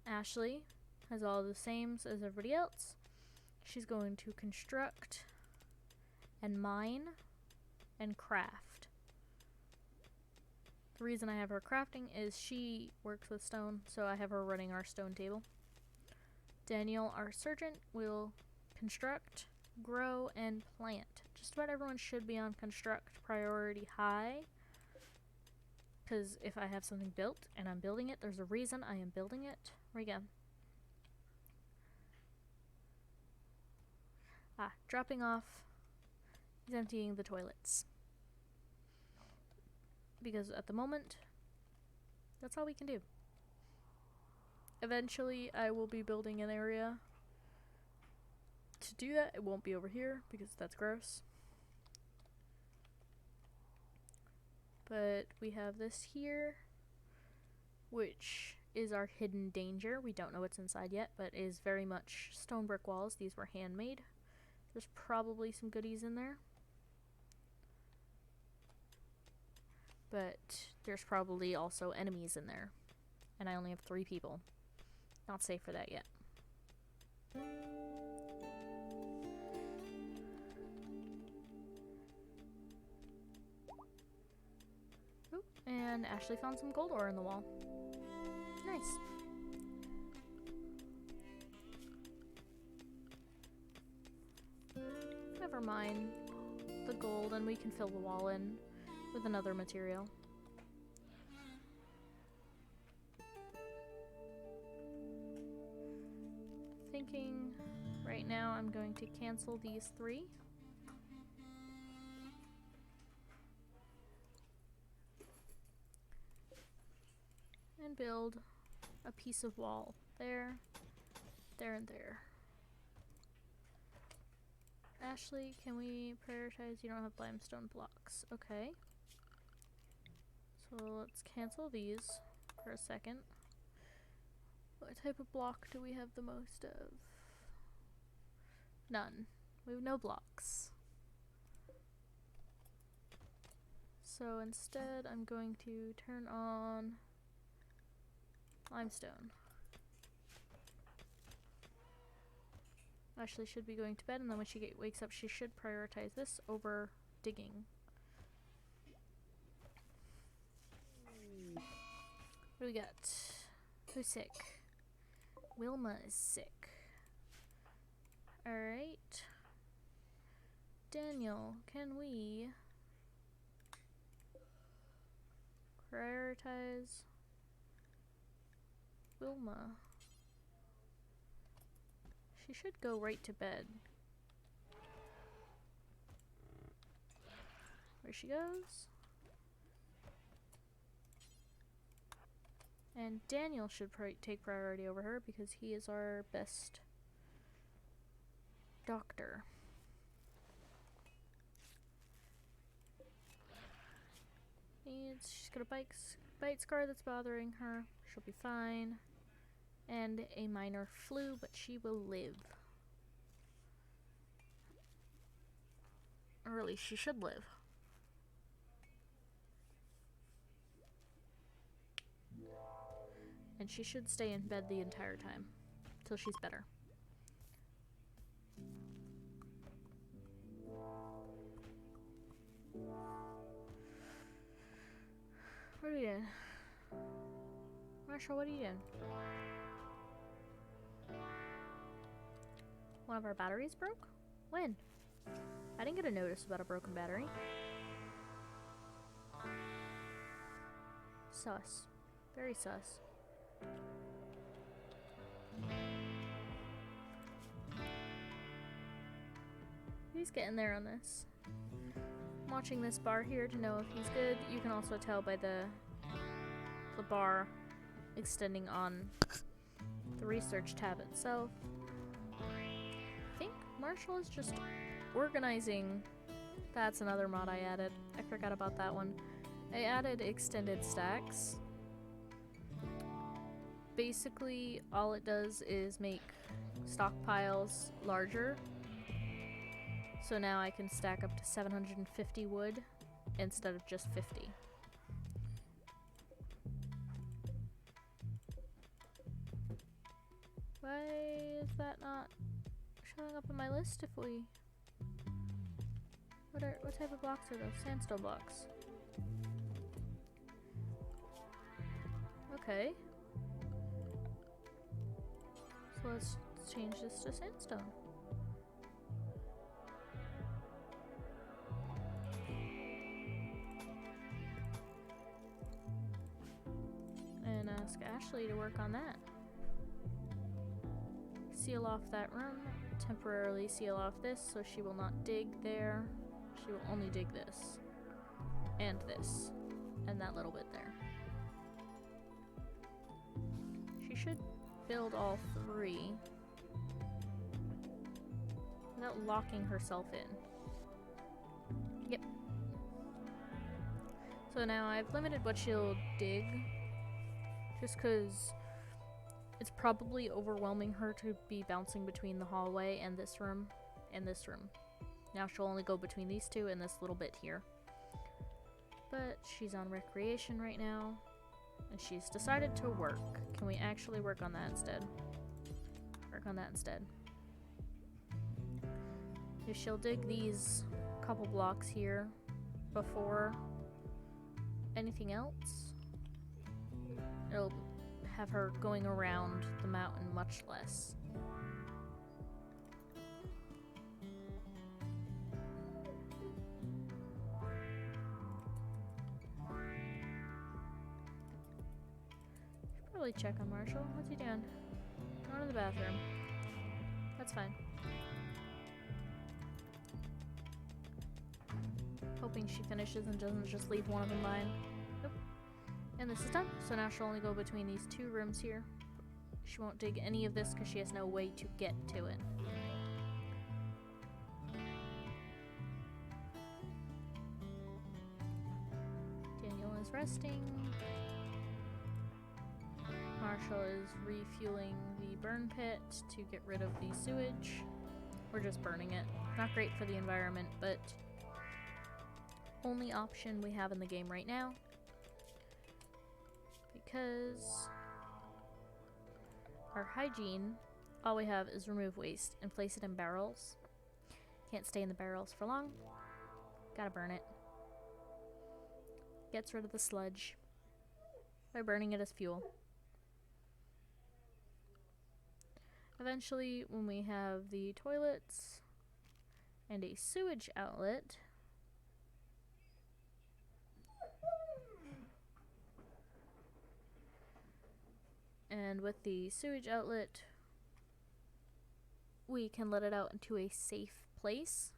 Ashley has all the same as everybody else. She's going to construct and mine and craft. The reason I have her crafting is she works with stone, so I have her running our stone table. Daniel, our sergeant, will construct, grow, and plant. Just about everyone should be on construct priority high, because if I have something built and I'm building it, there's a reason I am building it. Where you go? Dropping off. He's emptying the toilets. Because at the moment, that's all we can do. Eventually, I will be building an area to do that. It won't be over here, because that's gross. But we have this here, which is our hidden danger. We don't know what's inside yet, but is very much stone brick walls. These were handmade. There's probably some goodies in there. But there's probably also enemies in there. And I only have 3 people. Not safe for that yet. Ooh, and Ashley found some gold ore in the wall. Nice. Never mind the gold, and we can fill the wall in with another material. Thinking right now I'm going to cancel these 3. And build a piece of wall there, there, and there. Ashley, can we prioritize? You don't have limestone blocks. Okay. So let's cancel these for a second. What type of block do we have the most of? None. We have no blocks. So instead, I'm going to turn on limestone. Ashley should be going to bed, and then when she wakes up, she should prioritize this over digging. What do we got? Who's sick? Wilma is sick. Alright. Daniel, can we prioritize Wilma? She should go right to bed. There she goes. And Daniel should take priority over her because he is our best doctor. She's got a bite scar that's bothering her. She'll be fine. And a minor flu, but she will live. Or at least she should live. And she should stay in bed the entire time, till she's better. What are you doing? Marshall, what are you doing? One of our batteries broke? When? I didn't get a notice about a broken battery. Sus. Very sus. He's getting there on this. I'm watching this bar here to know if he's good. You can also tell by the bar extending on the research tab itself. I think Marshall is just organizing. That's another mod I added. I forgot about that one. I added extended stacks. Basically, all it does is make stockpiles larger. So now I can stack up to 750 wood instead of just 50. Why is that not showing up on my list if we... What type of blocks are those? Sandstone blocks. Okay. So let's change this to sandstone. And ask Ashley to work on that. Seal off that room. Temporarily seal off this so she will not dig there. She will only dig this. And this. And that little bit there. She should build all three without locking herself in. Yep. So now I've limited what she'll dig, just because it's probably overwhelming her to be bouncing between the hallway and this room and this room. Now she'll only go between these two and this little bit here. But she's on recreation right now, and she's decided to work. Can we actually work on that instead? Work on that instead. If she'll dig these couple blocks here before anything else, it'll have her going around the mountain much less. Should probably check on Marshall. What's he doing? Going to the bathroom. That's fine. Hoping she finishes and doesn't just leave one of them behind. Nope. And this is done. So now she'll only go between these two rooms here. She won't dig any of this because she has no way to get to it. Daniel is resting. Marshall is refueling the burn pit to get rid of the sewage. We're just burning it. Not great for the environment, but only option we have in the game right now. Because our hygiene, all we have is remove waste and place it in barrels. Can't stay in the barrels for long. Gotta burn it. Gets rid of the sludge by burning it as fuel. Eventually, when we have the toilets and a sewage outlet, and with the sewage outlet, we can let it out into a safe place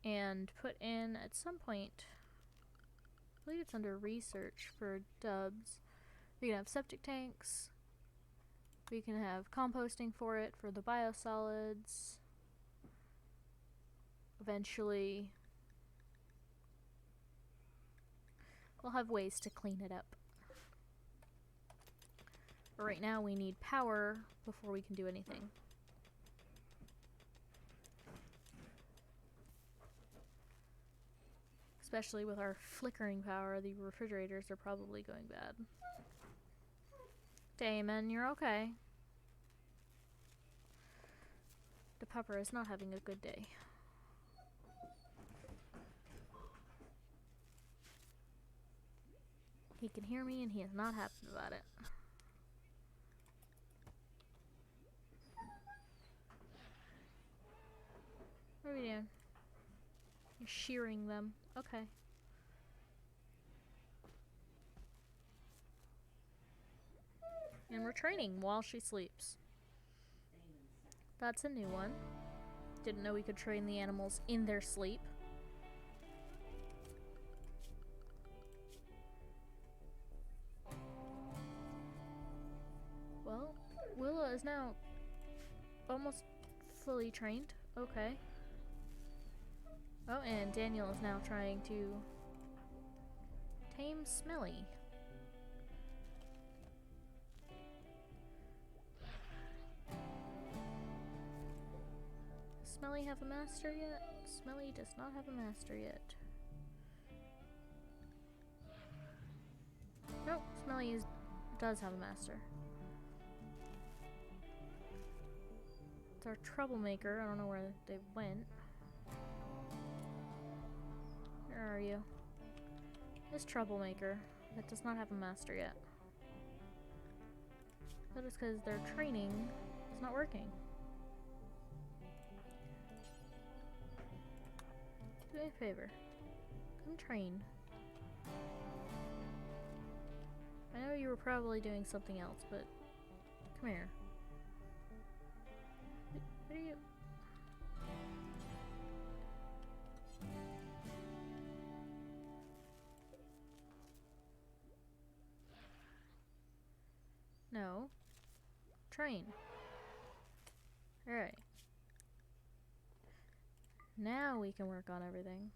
and put in at some point, I believe it's under research for dubs, we can have septic tanks, we can have composting for it for the biosolids. Eventually we'll have ways to clean it up. But right now we need power before we can do anything. Especially with our flickering power, the refrigerators are probably going bad. Damon, you're okay. The pupper is not having a good day. He can hear me and he is not happy about it. What are we doing? You're shearing them. Okay. And we're training while she sleeps. That's a new one. Didn't know we could train the animals in their sleep. Well, Willa is now almost fully trained. Okay. Oh, and Daniel is now trying to tame Smelly. Smelly have a master yet? Smelly does not have a master yet. Nope, Smelly does have a master. It's our troublemaker. I don't know where they went. Where are you? This troublemaker. that does not have a master yet. That is because their training is not working. Do me a favor. Come train. I know you were probably doing something else, but come here. What are you? No. Train. Alright. Now we can work on everything.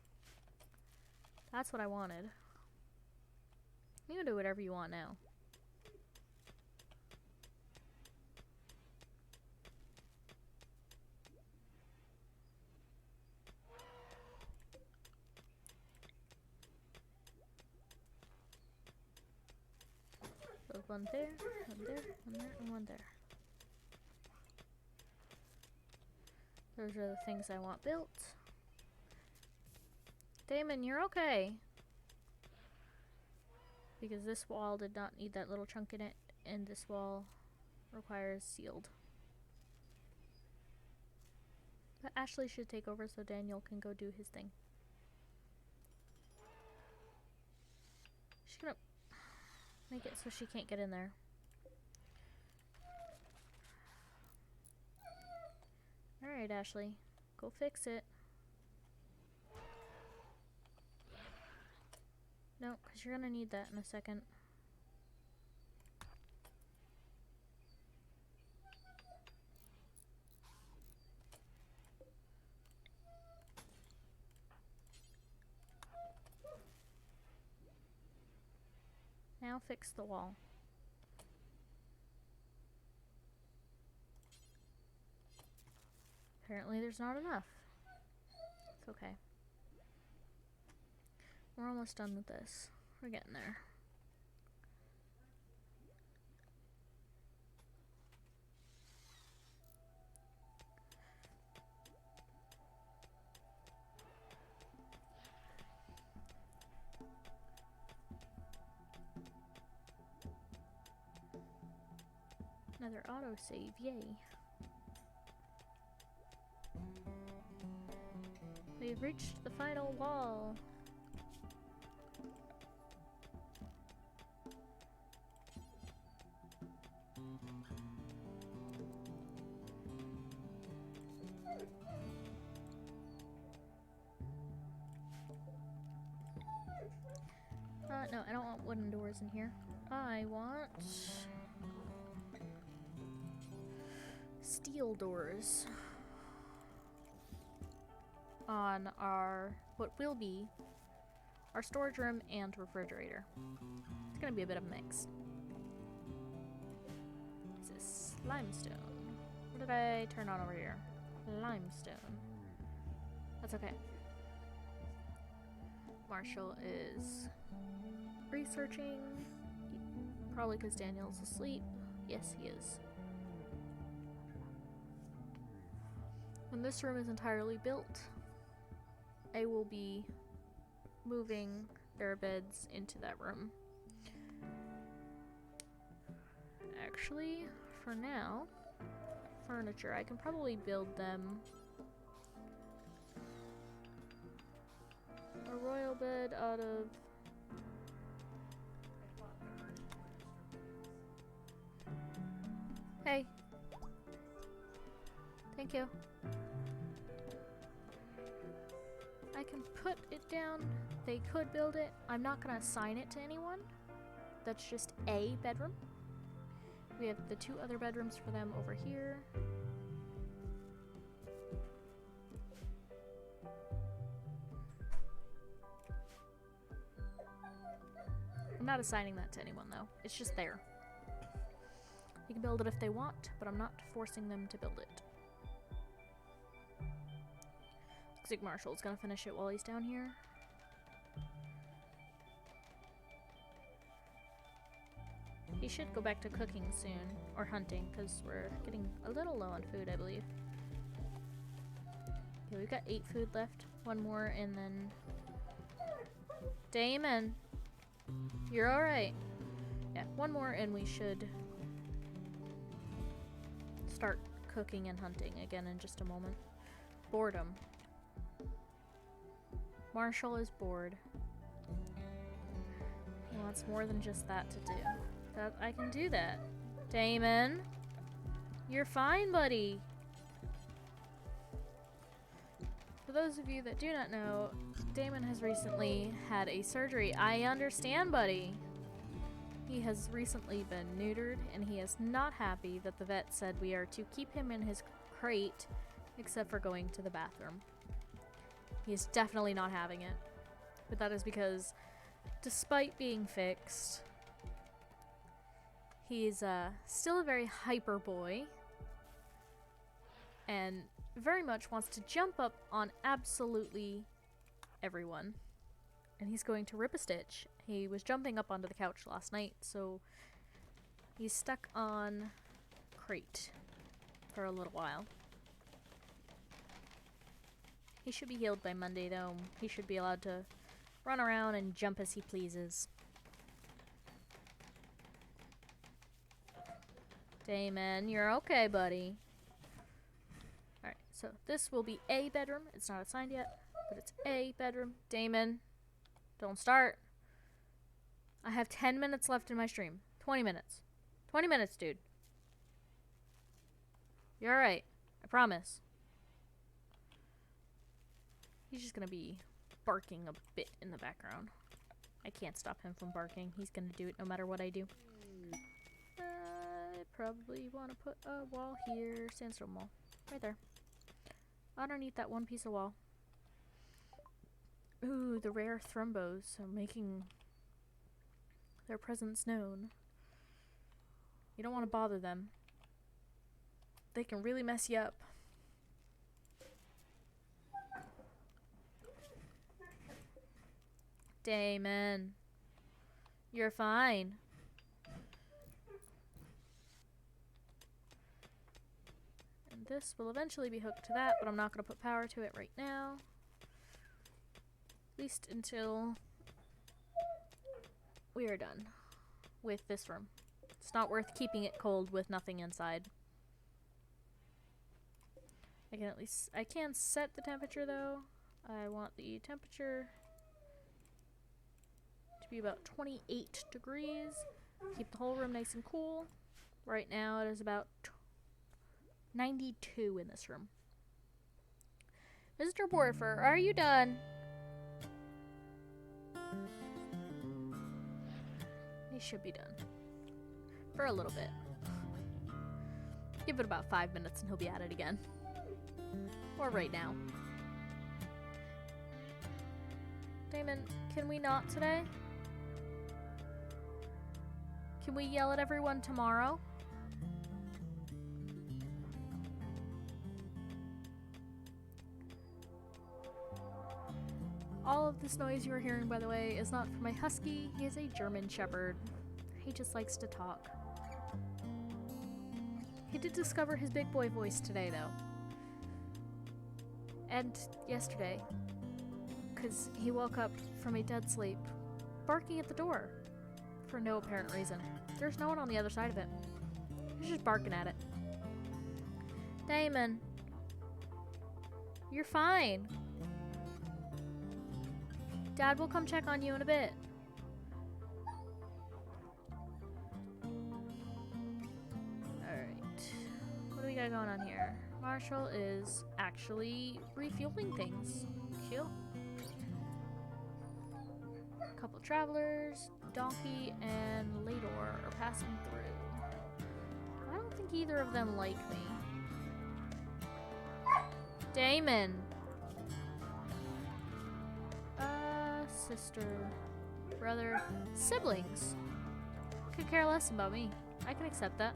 That's what I wanted. You can do whatever you want now. So one there, one there, one there, and one there. Those are the things I want built. Damon, you're okay. Because this wall did not need that little chunk in it, and this wall requires sealed. But Ashley should take over so Daniel can go do his thing. She's gonna make it so she can't get in there. Alright, Ashley. Go fix it. No, because you're gonna need that in a second. Now fix the wall. Apparently there's not enough. It's okay. We're almost done with this. We're getting there. Another autosave, yay. We've reached the final wall. No, I don't want wooden doors in here. I want steel doors on our, what will be our storage room and refrigerator. It's gonna be a bit of a mix. This is limestone. What did I turn on over here? Limestone. That's okay. Marshall is researching, probably because Daniel's asleep. Yes, he is. When this room is entirely built, I will be moving their beds into that room. Actually, for now, furniture, I can probably build them a royal bed out of Hey. Thank you. I can put it down. They could build it. I'm not gonna assign it to anyone. That's just a bedroom. We have the two other bedrooms for them over here. I'm not assigning that to anyone though. It's just there. They can build it if they want, but I'm not forcing them to build it. Looks like Marshall's gonna finish it while he's down here. He should go back to cooking soon, or hunting, because we're getting a little low on food, I believe. Okay, we've got 8 food left. One more, and then... Damon! You're alright. Yeah, one more and we should start cooking and hunting again in just a moment. Boredom. Marshall is bored. He wants more than just that to do. I can do that. Damon! You're fine, buddy! For those of you that do not know, Damon has recently had a surgery. I understand, buddy! He has recently been neutered, and he is not happy that the vet said we are to keep him in his crate, except for going to the bathroom. He is definitely not having it. But that is because, despite being fixed, he's still a very hyper boy, and very much wants to jump up on absolutely everyone. And he's going to rip a stitch. He was jumping up onto the couch last night, so he's stuck on crate for a little while. He should be healed by Monday, though. He should be allowed to run around and jump as he pleases. Damon, you're okay, buddy. Alright, so this will be a bedroom. It's not assigned yet, but it's a bedroom. Damon, don't start. I have 10 minutes left in my stream. 20 minutes. 20 minutes, dude. You're alright. I promise. He's just gonna be barking a bit in the background. I can't stop him from barking. He's gonna do it no matter what I do. I probably want to put a wall here. Sandstone wall. Right there. Underneath that one piece of wall. Ooh, the rare thrumbos are making their presence known. You don't want to bother them. They can really mess you up. Damon. You're fine. And this will eventually be hooked to that, but I'm not going to put power to it right now. At least until we are done with this room. It's not worth keeping it cold with nothing inside. I can set the temperature though. I want the temperature to be about 28 degrees. Keep the whole room nice and cool. Right now it is about 92 in this room. Mr. Dwarfer, are you done? He should be done. For a little bit. Give it about 5 minutes and he'll be at it again. Or right now. Damon, can we not today? Can we yell at everyone tomorrow? All of this noise you are hearing, by the way, is not from my husky. He is a German shepherd. He just likes to talk. He did discover his big boy voice today, though. And yesterday. Because he woke up from a dead sleep, barking at the door. For no apparent reason. There's no one on the other side of it. He's just barking at it. Damon. You're fine. Dad will come check on you in a bit. Alright. What do we got going on here? Marshall is actually refueling things. Cool. A couple travelers, Donkey, and Lador are passing through. I don't think either of them like me. Damon! Sister, brother, siblings. Could care less about me. I can accept that.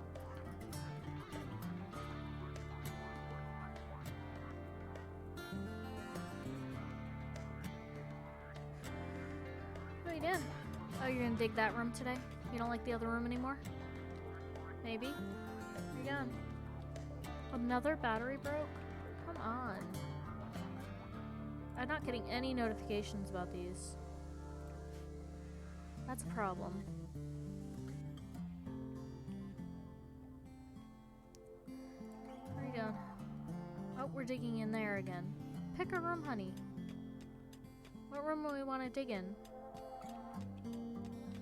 What are you doing? Oh, you're gonna dig that room today? You don't like the other room anymore? Maybe? Where you going? Another battery broke? Come on. I'm not getting any notifications about these. That's a problem. Where are you going? Oh, we're digging in there again. Pick a room, honey. What room do we want to dig in?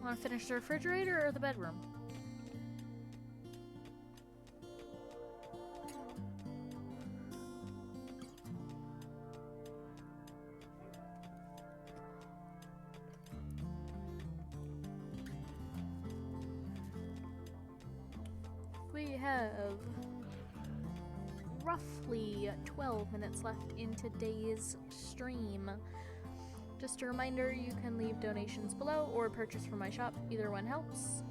Want to finish the refrigerator or the bedroom? We have roughly 12 minutes left in today's stream. Just a reminder, you can leave donations below or purchase from my shop. Either one helps.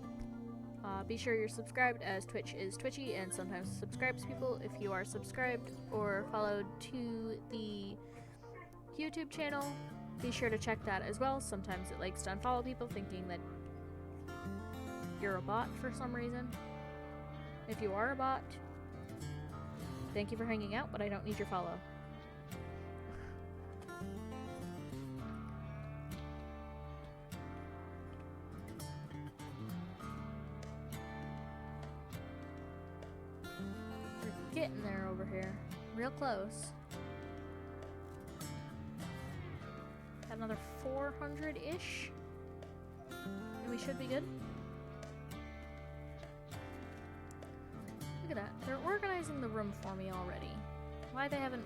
Be sure you're subscribed, as Twitch is twitchy and sometimes subscribes people. If you are subscribed or followed to the YouTube channel, be sure to check that as well. Sometimes it likes to unfollow people thinking that you're a bot for some reason. If you are a bot, thank you for hanging out, but I don't need your follow. We're getting there over here. Real close. Got another 400-ish. And we should be good. Look at that. They're organizing the room for me already. Why they haven't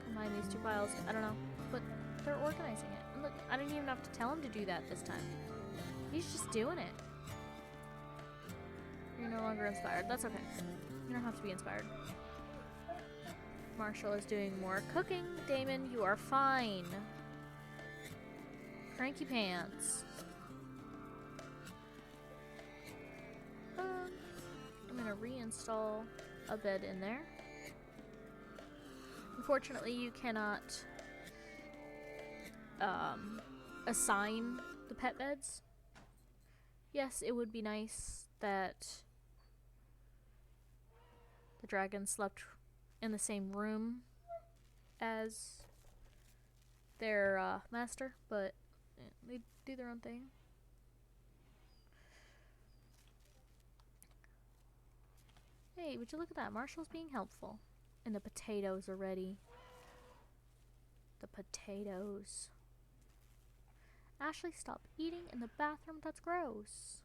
combined these two files, I don't know. But they're organizing it. And look, I didn't even have to tell him to do that this time. He's just doing it. You're no longer inspired. That's okay. You don't have to be inspired. Marshall is doing more cooking. Damon, you are fine. Cranky pants. I'm gonna reinstall a bed in there. Unfortunately, you cannot assign the pet beds. Yes, it would be nice that the dragon slept in the same room as their master, but they do their own thing. Hey, would you look at that? Marshall's being helpful. And the potatoes are ready. The potatoes. Ashley, stop eating in the bathroom. That's gross.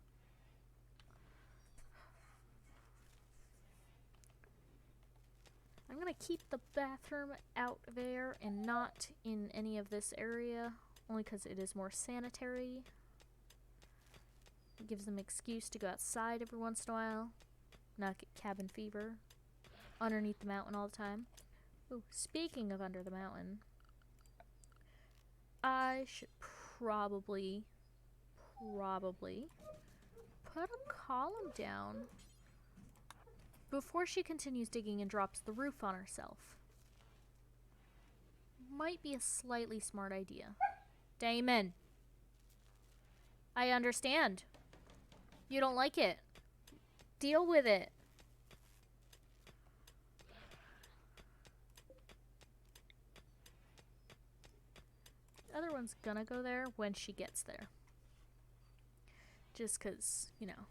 I'm gonna keep the bathroom out there and not in any of this area, only because it is more sanitary. It gives them an excuse to go outside every once in a while, not get cabin fever underneath the mountain all the time. Ooh, speaking of under the mountain, I should probably put a column down before she continues digging and drops the roof on herself. Might be a slightly smart idea. Damon, I understand. You don't like it. Deal with it. The other one's gonna go there when she gets there. Just 'cause, you know,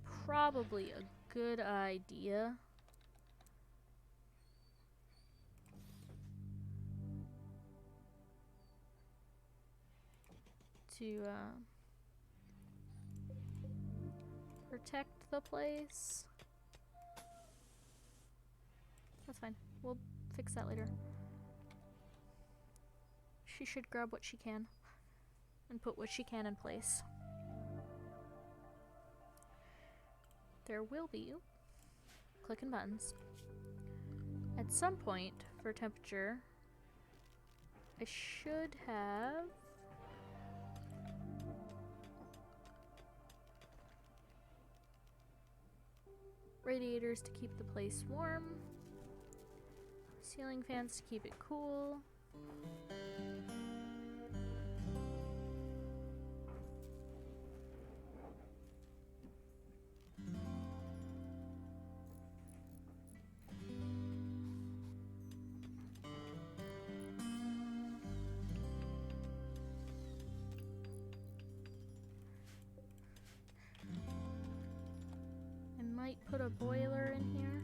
probably a good idea to protect the place. That's fine. We'll fix that later. She should grab what she can and put what she can in place. There will be clicking buttons. At some point for temperature, I should have radiators to keep the place warm, ceiling fans to keep it cool. might put a boiler in here.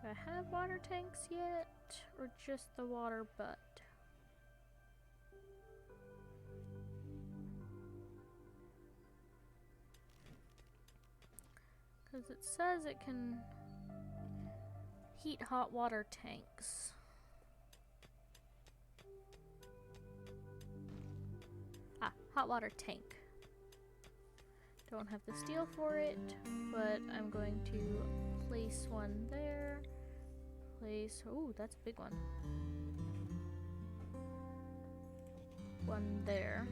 Do I have water tanks yet? Or just the water butt? Because it says it can heat hot water tanks. Ah, hot water tank. Don't have the steel for it, but I'm going to place one there. Oh, that's a big one. One there.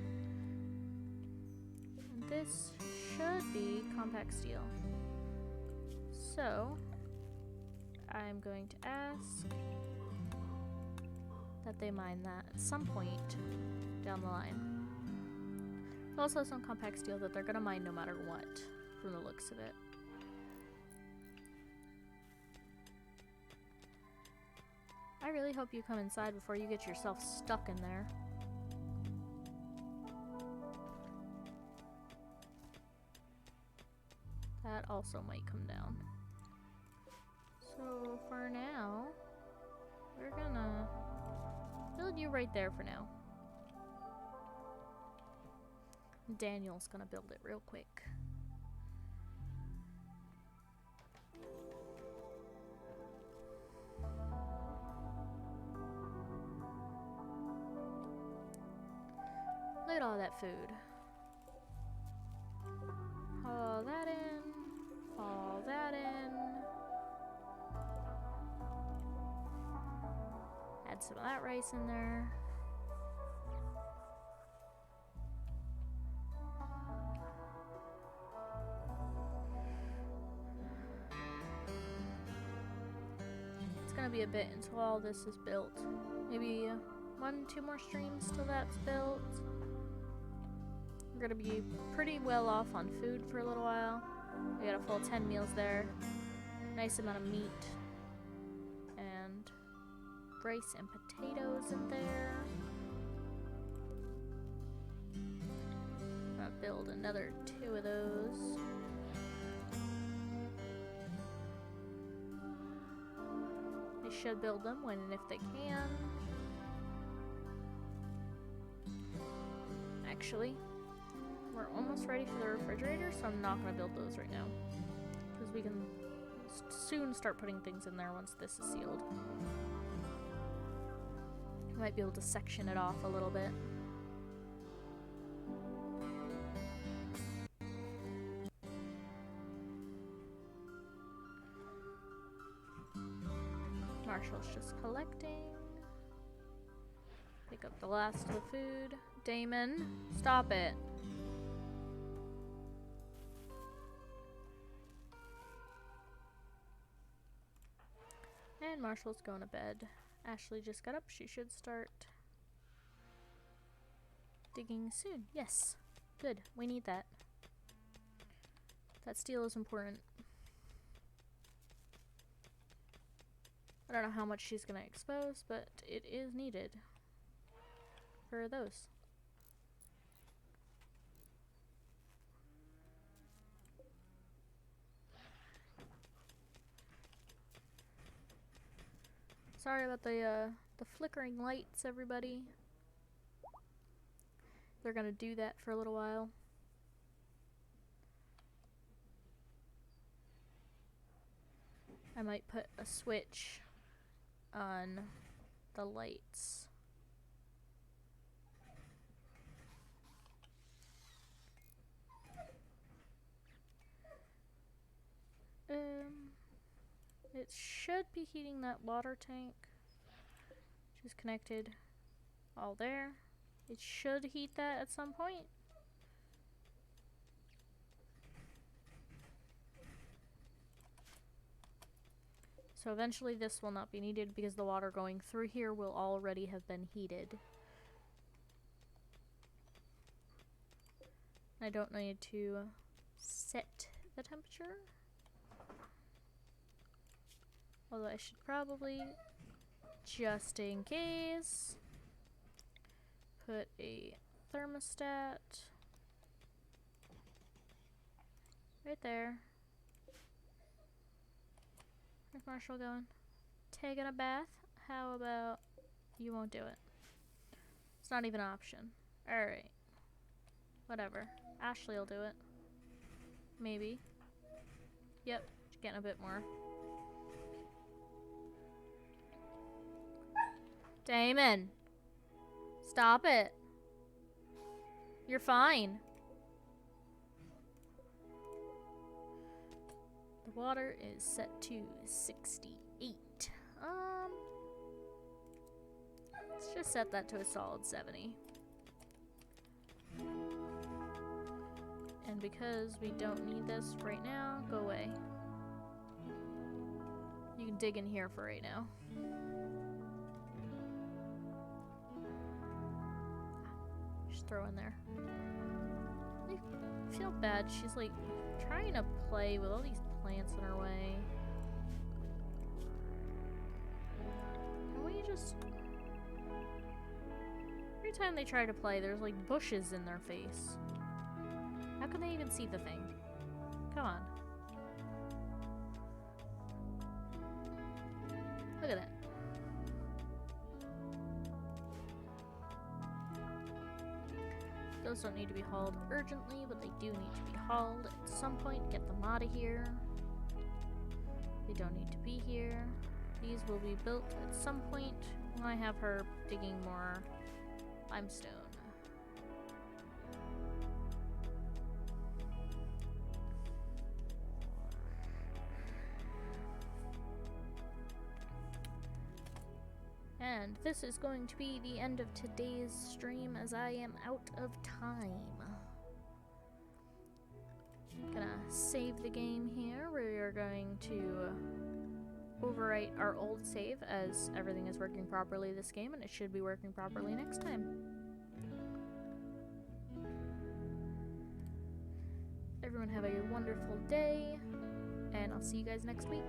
And this should be compact steel. So, I'm going to ask that they mine that at some point down the line. There's also some compact steel that they're gonna mine no matter what, from the looks of it. I really hope you come inside before you get yourself stuck in there. That also might come down. So for now, we're gonna build you right there for now. Daniel's gonna build it real quick. Look at all that food. Haul that in. Haul that in. Add some of that rice in there. It's gonna be a bit until all this is built. Maybe 1-2 more streams till that's built. We're gonna be pretty well off on food for a little while. We got a full 10 meals there. Nice amount of meat. And rice and potatoes in there. I'm gonna build another 2 of those. They should build them when and if they can. Actually, we're almost ready for the refrigerator, so I'm not going to build those right now. Because we can soon start putting things in there once this is sealed. I might be able to section it off a little bit. Marshall's just collecting. Pick up the last of the food. Damon, stop it. And Marshall's going to bed. Ashley just got up. She should start digging soon. Yes. Good. We need that. That steel is important. I don't know how much she's going to expose, but it is needed for those. Sorry about the flickering lights, everybody. They're gonna do that for a little while. I might put a switch on the lights. It should be heating that water tank, which is connected all there. It should heat that at some point. So eventually this will not be needed because the water going through here will already have been heated. I don't need to set the temperature. Although I should probably, just in case, put a thermostat right there. Where's Marshall going? Taking a bath? How about you won't do it? It's not even an option. Alright. Whatever. Ashley will do it. Maybe. Yep. She's getting a bit more. Damon! Stop it. You're fine. The water is set to 68. Let's just set that to a solid 70. And because we don't need this right now, go away. You can dig in here for right now. Just throw in there. I feel bad. She's like trying to play with all these plants in her way. Can we just... Every time they try to play, there's like bushes in their face. How can they even see the thing? Come on. Look at that. Those don't need to be hauled urgently, but they do need to be hauled at some point. Get them out of here. They don't need to be here. These will be built at some point when I have her digging more limestone. And this is going to be the end of today's stream as I am out of time. Gonna save the game here. We are going to overwrite our old save as everything is working properly this game, and it should be working properly next time. Everyone have a wonderful day, and I'll see you guys next week.